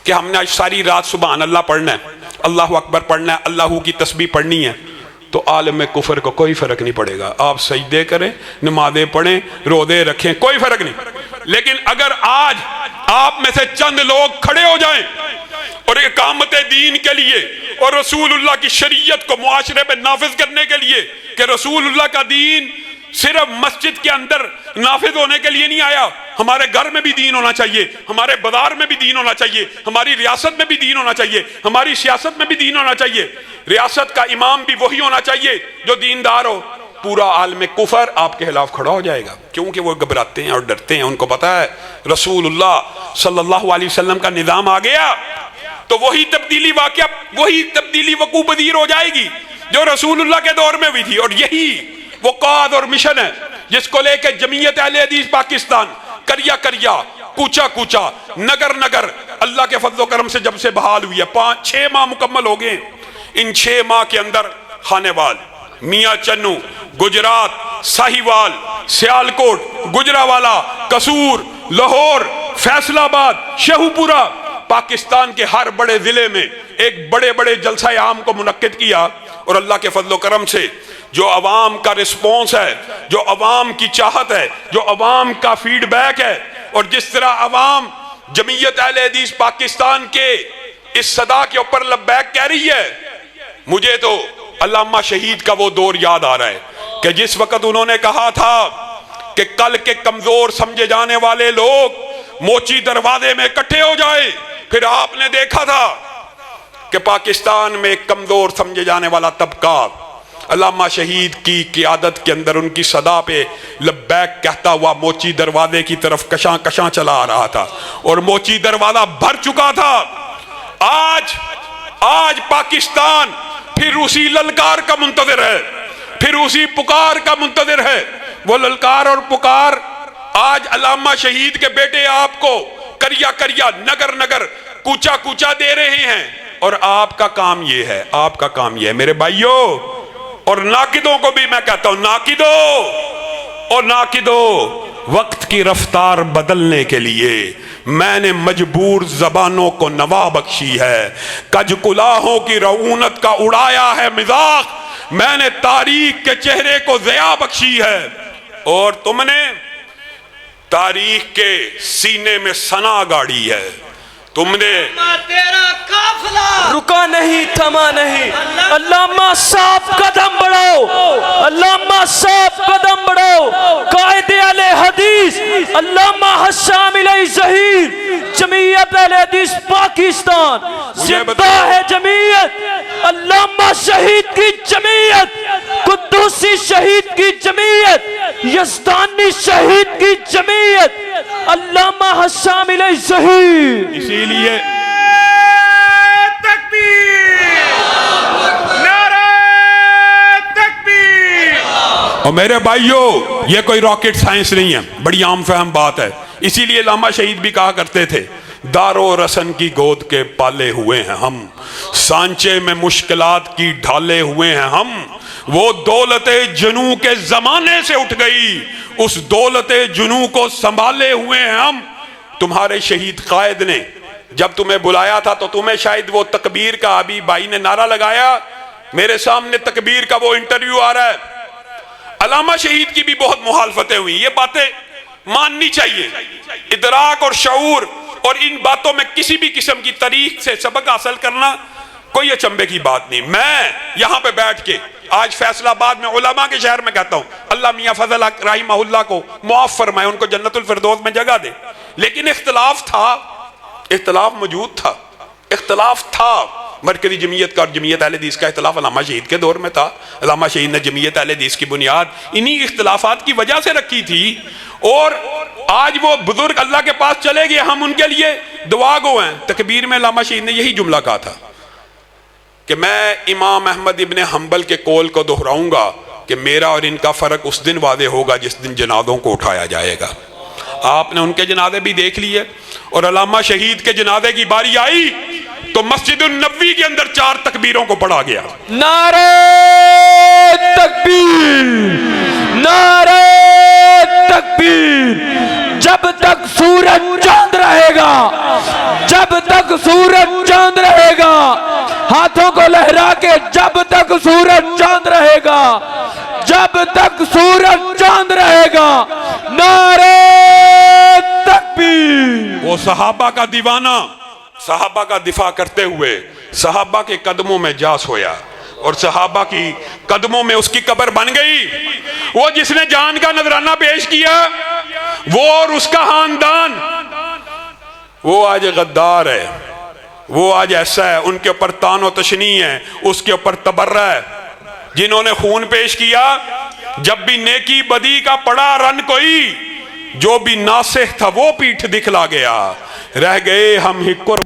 کہ ہم نے آج ساری رات سبحان اللہ پڑھنا ہے، اللہ اکبر پڑھنا ہے، اللہ کی تسبیح پڑھنی ہے، تو عالم کفر کو کوئی فرق نہیں پڑے گا۔ آپ سجدے کریں، نمازیں پڑھیں، روزے رکھیں، کوئی فرق نہیں۔ لیکن اگر آج آپ میں سے چند لوگ کھڑے ہو جائیں اور اقامت دین کے لیے اور رسول اللہ کی شریعت کو معاشرے پہ نافذ کرنے کے لیے، کہ رسول اللہ کا دین صرف مسجد کے اندر نافذ ہونے کے لیے نہیں آیا، ہمارے گھر میں بھی دین ہونا چاہیے، ہمارے بازار میں بھی دین ہونا چاہیے، ہماری ریاست میں بھی دین ہونا چاہیے، ہماری سیاست میں بھی دین ہونا چاہیے، ریاست کا امام بھی وہی ہونا چاہیے جو دیندار ہو، پورا عالم کفر آپ کے خلاف کھڑا ہو جائے گا، کیونکہ وہ گھبراتے ہیں اور ڈرتے ہیں، ان کو پتا ہے رسول اللہ صلی اللہ علیہ وسلم کا نظام آ گیا تو وہی تبدیلی وقوع پذیر ہو جائے گی جو رسول اللہ کے دور میں ہوئی تھی، اور یہی وہ قائد اور مشن ہے جس کو لے کے جمعیت اہل حدیث پاکستان کریا کریا، کوچا کوچا، نگر نگر اللہ کے فضل و کرم سے جب سے بحال ہوئی ہے، 6 ماہ مکمل ہو گئے۔ ان 6 ماہ کے اندر خانے وال، میاں چنو، گجرات، ساہیوال، سیالکوٹ، گجراوالا، قصور، لاہور، فیصل آباد، شیخو پورہ، پاکستان کے ہر بڑے ضلع میں ایک بڑے بڑے جلسہ عام کو منعقد کیا، اور اللہ کے فضل و کرم سے جو عوام کا رسپونس ہے، جو عوام کی چاہت ہے، جو عوام کا فیڈ بیک ہے، اور جس طرح عوام جمعیت اہل حدیث پاکستان کے اس صدا کے اوپر لبیک کہہ رہی ہے، مجھے تو علامہ شہید کا وہ دور یاد آ رہا ہے کہ جس وقت انہوں نے کہا تھا کہ کل کے کمزور سمجھے جانے والے لوگ موچی دروازے میں اکٹھے ہو جائے، پھر آپ نے دیکھا تھا کہ پاکستان میں ایک کمزور سمجھے جانے والا طبقہ علامہ شہید کی قیادت کے اندر ان کی صدا پہ لبیک کہتا ہوا موچی دروازے کی طرف کشاں کشاں چلا آ رہا تھا، اور موچی دروازہ بھر چکا تھا۔ آج پاکستان پھر اسی للکار کا منتظر ہے، پھر اسی پکار کا منتظر ہے۔ وہ للکار اور پکار آج علامہ شہید کے بیٹے آپ کو کریا کریا، نگر نگر، کوچا کوچا دے رہے ہیں، اور آپ کا کام یہ ہے، آپ کا کام یہ ہے میرے بھائیوں، اور ناقدوں کو بھی میں کہتا ہوں، ناقدوں، وقت کی رفتار بدلنے کے لیے میں نے مجبور زبانوں کو نوا بخشی ہے، کج کلاہوں کی رعونت کا اڑایا ہے مذاق، میں نے تاریخ کے چہرے کو ضیاء بخشی ہے، اور تم نے تاریخ کے سینے میں ثنا گاڑی ہے، تم نے تیرا قافلہ رکا نہیں، تھما نہیں، علامہ صاحب قدم بڑھاؤ، علامہ صاحب قدم بڑھاؤ، قائد اہل حدیث علامہ حشام علیہ ظہیر، جمعیت اہل حدیث پاکستان زندہ ہے، جمعیت علامہ شہید کی جمعیت، قدوسی شہید کی جمعیت، یزدانی شہید کی جمعیت، علامہ حشام علیہ ظہیر۔ اسی لیے اور میرے بھائیوں یہ کوئی راکٹ سائنس نہیں ہے، بڑی عام فہم بات ہے، اسی لیے علامہ شہید بھی کہا کرتے تھے دار و رسن کی گود کے پالے ہوئے ہیں ہم، سانچے میں مشکلات کی ڈھالے ہوئے ہیں ہم، وہ دولت جنوں کے زمانے سے اٹھ گئی، اس دولت جنوں کو سنبھالے ہوئے ہیں ہم۔ تمہارے شہید قائد نے جب تمہیں بلایا تھا تو تمہیں شاید وہ تکبیر کا ابھی بھائی نے نعرہ لگایا، میرے سامنے تکبیر کا وہ انٹرویو آ رہا ہے، علامہ شہید کی بھی بہت مخالفتیں ہوئی، یہ باتیں ماننی چاہیے، ادراک اور شعور، اور ان باتوں میں کسی بھی قسم کی تاریخ سے سبق حاصل کرنا کوئی اچنبے کی بات نہیں۔ میں یہاں پہ بیٹھ کے آج فیصل آباد میں علماء کے شہر میں کہتا ہوں اللہ میاں فضل رحمہ اللہ کو معاف فرمائے، ان کو جنت الفردوس میں جگہ دے، لیکن اختلاف تھا، اختلاف موجود تھا، اختلاف تھا، مرکزی جمعیت کا اور جمعیت اہل حدیث کا اختلاف علامہ شہید کے دور میں تھا. علامہ شہید نے جمعیت اہل حدیث کی بنیاد انہی اختلافات کی وجہ سے رکھی تھی. اور آج وہ بزرگ اللہ کے پاس چلے گئے, ہم ان کے لیے دعا گو ہیں. تکبیر میں علامہ شہید نے یہی جملہ کہا تھا کہ میں امام احمد ابن حنبل کے قول کو دہراؤں گا کہ میرا اور ان کا فرق اس دن واضح ہوگا جس دن جنازوں کو اٹھایا جائے گا. آپ نے ان کے جنازے بھی دیکھ لیے, اور علامہ شہید کے جنازے کی باری آئی تو مسجد النبوی کے اندر 4 تکبیروں کو پڑھا گیا. نعرہ تکبیر, نعرہ تکبیر. جب تک سورج چاند رہے گا, جب تک سورج چاند رہے گا, ہاتھوں کو لہرا کے جب تک سورج چاند رہے گا, جب تک سورج چاند رہے گا, نعرہ تکبیر. وہ صحابہ کا دیوانہ صحابہ کا دفاع کرتے ہوئے صحابہ کے قدموں میں جا سویا, اور صحابہ کی قدموں میں اس کی قبر بن گئی. وہ جس نے جان کا نذرانہ پیش کیا, وہ اور اس کا خاندان, وہ آج غدار ہے, وہ آج ایسا ہے, ان کے اوپر تان و تشنیع ہے, اس کے اوپر تبرہ ہے. جنہوں نے خون پیش کیا, جب بھی نیکی بدی کا پڑا رن کوئی, جو بھی ناصح تھا وہ پیٹھ دکھلا گیا, رہ گئے ہم ہی قرب.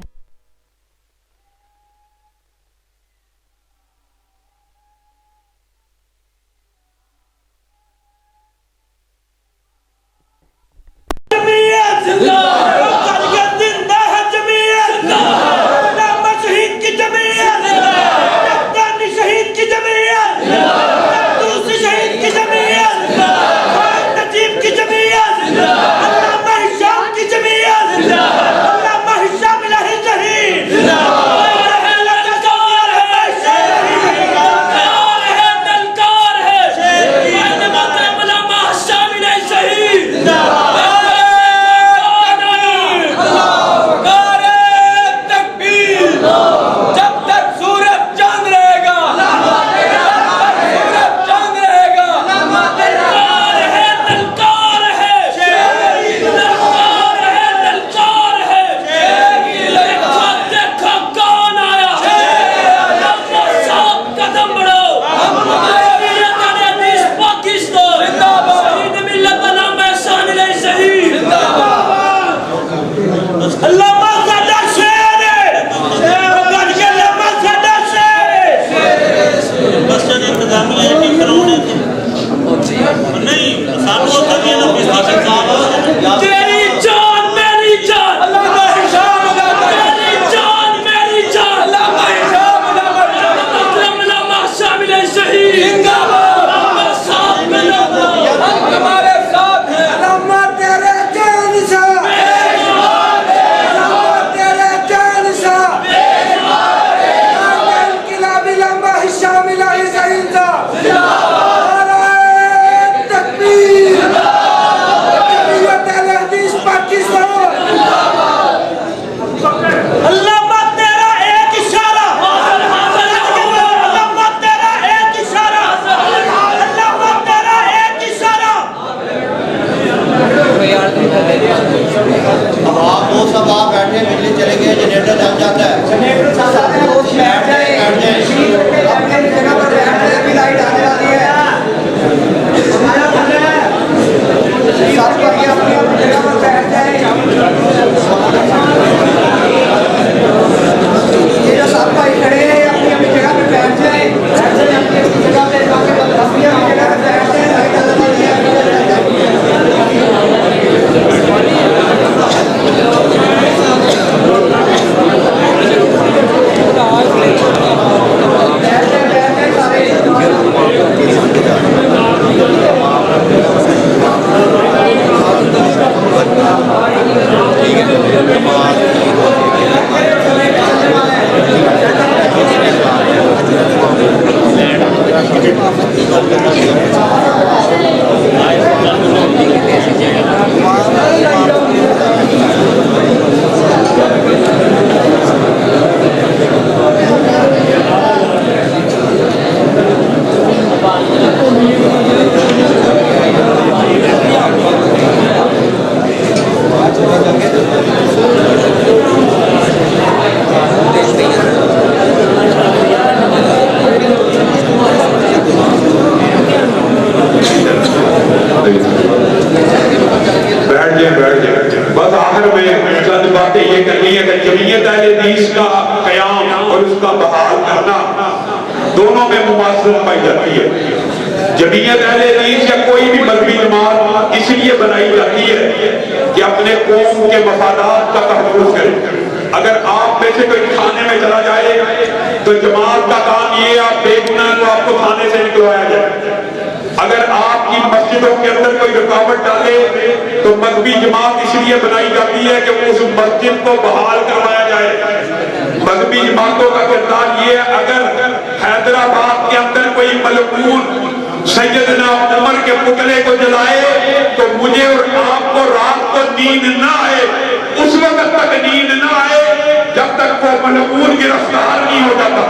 تعصب پائی جاتی ہے۔ جمعیت اہل حدیث یا کوئی بھی مذہبی جماعت اس لیے بنائی جاتی ہے کہ اپنے قوم کے مفادات کا تحفظ کرے۔ اگر آپ میں سے کوئی تھانے میں چلا جائے تو جماعت کا کام یہ آپ دیکھنا تو آپ کو تھانے سے نکلوایا جائے۔ اگر آپ کی مسجدوں کے اندر کوئی رکاوٹ ڈالے تو مذہبی جماعت اس لیے بنائی جاتی ہے کہ اس مسجد کو بحال کروایا جائے۔ مذہبی جماعتوں کا کردار یہ ہے، اگر حیدرآباد کے اندر کوئی ملعون سیدنا عمر کے پتلے کو جلائے تو مجھے اور آپ کو رات کو نیند نہ آئے، اس وقت تک نیند نہ آئے جب تک وہ ملعون گرفتار نہیں ہو جاتا۔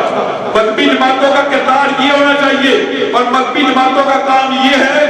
مذہبی جماعتوں کا کردار یہ ہونا چاہیے، اور مذہبی جماعتوں کا کام یہ ہے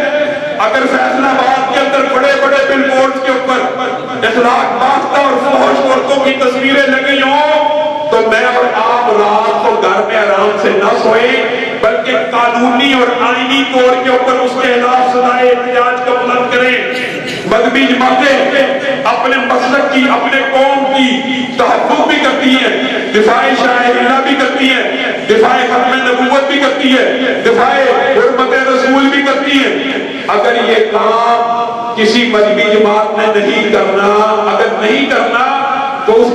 اگر فیصل آباد کے اندر بڑے بڑے بل بورڈز کے اوپر اخلاق باختہ اور فحش عورتوں کی تصویریں لگی ہوں تو میں اور آپ رات کو گھر میں آرام سے نہ سوئیں، بلکہ قانونی اور آئینی طور کے اوپر اس کے خلاف صدائے احتجاج کو بلند کریں۔ مذہبی جماعتیں اپنے مسلک کی، اپنے قوم کی تحفظ بھی کرتی ہیں، دفاع شرائع اللہ بھی کرتی ہیں، دفاع ختم نبوت بھی کرتی ہے، دفاع حرمت رسول بھی کرتی ہے۔ اگر یہ کام کسی مذہبی جماعت نے نہیں کرنا، اگر نہیں کرنا تو اس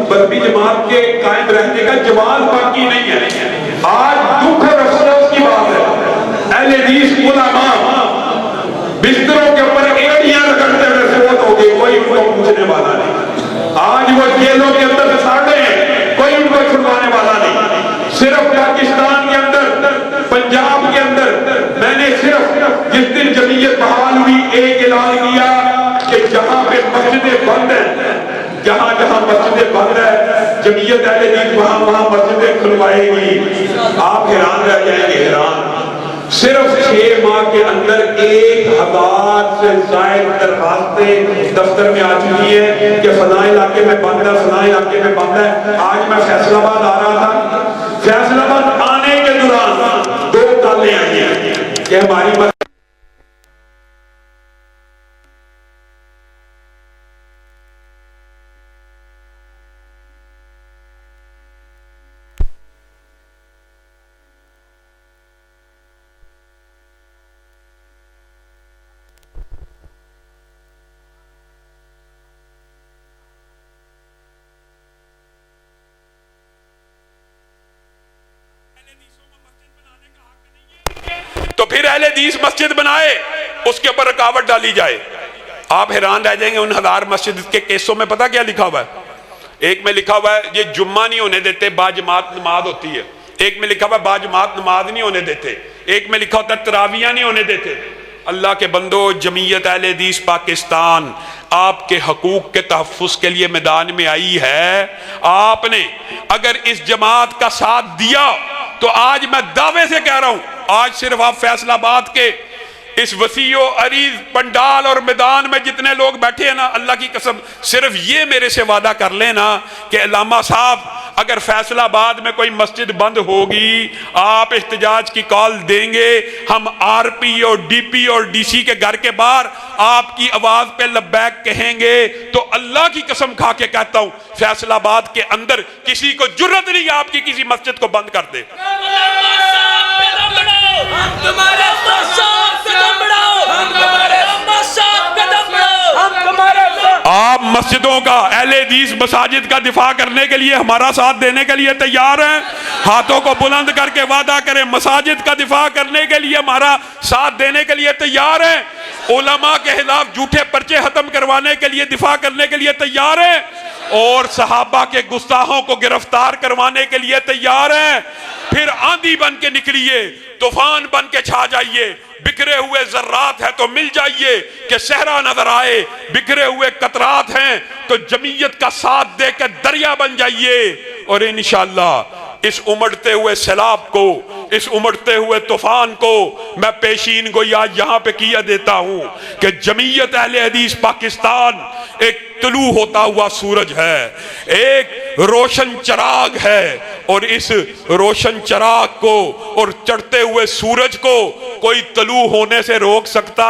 مذہبی جماعت کے قائم رہنے کا جواز باقی نہیں ہے۔ آج دکھ اور افسوس کی بات ہے، اہل حدیث علماء بستروں کے اوپر ایڑیاں رگڑتے ہوئے فوت ہو گئے، کوئی ان کو پوچھنے والا نہیں۔ آج وہ جیلوں کے اندر ساڑھے ہیں، کوئی ان کو چھڑوانے والا نہیں۔ صرف پاکستان کے اندر، پنجاب کے اندر میں نے صرف جس دن جمعیت بحال ہوئی ایک اعلان کیا کہ جہاں پہ مسجدیں بند ہیں، جہاں جہاں مسجدیں بند ہیں جمعیت اہل حدیث وہاں مسجدیں کھلوائے گی۔ آپ حیران رہ جائیں گے، حیران۔ صرف 6 ماہ کے اندر 1000 سے زائد درخواستیں دفتر میں آ چکی ہیں کہ فلاں علاقے میں بند ہے، فلاں علاقے میں بند ہے۔ آج میں فیصل آباد آ رہا تھا، فیصل آباد آنے کے دوران 2 کالیں آئی ہیں کہ ہماری تو پھر اہل حدیث مسجد بنائے، اس کے اوپر رکاوٹ ڈالی جائے۔ آپ حیران رہ جائیں گے ان 1000 مسجد کے کیسوں میں پتہ کیا لکھا ہوا ہے؟ ایک میں لکھا ہوا ہے یہ جمعہ نہیں ہونے دیتے، باجماعت نماز ہوتی ہے۔ ایک میں لکھا ہوا ہے باجماعت نماز نہیں ہونے دیتے۔ ایک میں لکھا ہوتا ہے تراویحاں نہیں ہونے دیتے۔ اللہ کے بندو، جمعیت اہل حدیث پاکستان آپ کے حقوق کے تحفظ کے لیے میدان میں آئی ہے۔ آپ نے اگر اس جماعت کا ساتھ دیا تو آج میں دعوے سے کہہ رہا ہوں، آج صرف آپ فیصل آباد کے اس وسیع و عریض پنڈال اور میدان میں جتنے لوگ بیٹھے ہیں نا، اللہ کی قسم صرف یہ میرے سے وعدہ کر لینا کہ علامہ صاحب اگر فیصل آباد میں کوئی مسجد بند ہوگی، آپ احتجاج کی کال دیں گے، ہم آر پی اور ڈی پی اور ڈی سی کے گھر کے باہر آپ کی آواز پہ لبیک کہیں گے تو اللہ کی قسم کھا کے کہتا ہوں فیصل آباد کے اندر کسی کو جرت نہیں آپ کی کسی مسجد کو بند کر دے۔ آپ مسجدوں کا، اہل حدیث مساجد کا دفاع کرنے کے لیے، ہمارا ساتھ دینے کے لیے تیار ہیں؟ ہاتھوں کو بلند کر کے وعدہ کریں، مساجد کا دفاع کرنے کے لیے، ہمارا ساتھ دینے کے لیے تیار ہیں؟ علماء کے خلاف جھوٹے پرچے ختم کروانے کے لیے، دفاع کرنے کے لیے تیار ہیں؟ اور صحابہ کے گستاخوں کو گرفتار کروانے کے لیے تیار ہیں؟ پھر آندھی بن کے نکلیے، طوفان بن کے چھا جائیے، بکھرے ہوئے ذرات ہیں تو مل جائیے کہ صحرا نظر آئے، بکھرے ہوئے قطرات ہیں تو جمعیت کا ساتھ دے کے دریا بن جائیے، اور انشاءاللہ اس امڑتے ہوئے سیلاب کو، اس امڑتے ہوئے طوفان کو میں پیشین گوئی آج یہاں پہ کیا دیتا ہوں کہ جمعیت اہل حدیث پاکستان ایک طلوع ہوتا ہوا سورج ہے، ایک روشن چراغ ہے، اور اس روشن چراغ کو اور چڑھتے ہوئے سورج کو کوئی طلوع ہونے سے روک سکتا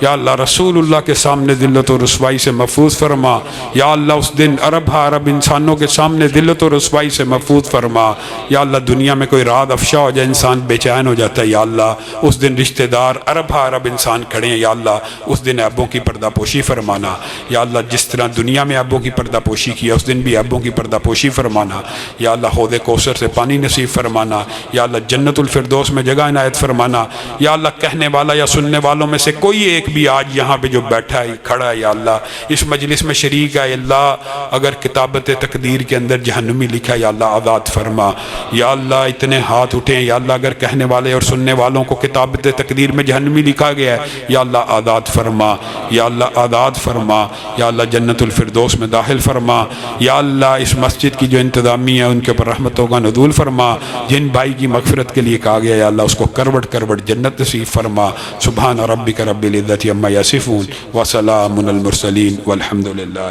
یا اللہ رسول اللہ کے سامنے ذلت و رسوائی سے محفوظ فرما، یا اللہ اس دن عرب عرب انسانوں کے سامنے ذلت و رسوائی سے محفوظ فرما، یا اللہ دنیا میں کوئی راز افشا ہو جائے انسان بے چین ہو جاتا ہے، یا اللہ اس دن رشتہ دار عرب انسان کھڑے ہیں، یا اللہ اس دن عیبوں کی پردہ پوشی فرمانا، یا اللہ جس طرح دنیا میں عیبوں کی پردہ پوشی کیا اس دن بھی عیبوں کی پردہ پوشی فرمانا، یا اللہ حوض کوثر سے پانی نصیب فرمانا، یا اللہ جنت الفردوس میں جگہ عنایت فرمانا، یا اللہ کہنے والا یا سننے والوں میں سے کوئی ایک بھی آج یہاں پہ جو بیٹھا ہے کھڑا ہے یا اللہ اس مجلس میں شریک ہے، اللہ اگر کتابت تقدیر کے اندر جہنمی لکھا ہے یا اللہ آزاد فرما، یا اللہ اتنے ہاتھ اٹھیں، یا اللہ اگر کہنے والے اور سننے والوں کو کتابت تقدیر میں جہنمی لکھا گیا ہے یا اللہ آزاد فرما، یا اللہ آزاد فرما، یا اللہ جنت الفردوس میں داخل فرما، یا اللہ اس مسجد کی جو انتظامیہ ہے ان کے اوپر رحمتوں کا نزول فرما، جن بھائی کی مغفرت کے لیے کہا گیا یا اللہ اس کو کروٹ کروٹ جنت نصیب فرما۔ سبحان ربک رب العزت عما یصفون وسلام علی المرسلین والحمد للہ۔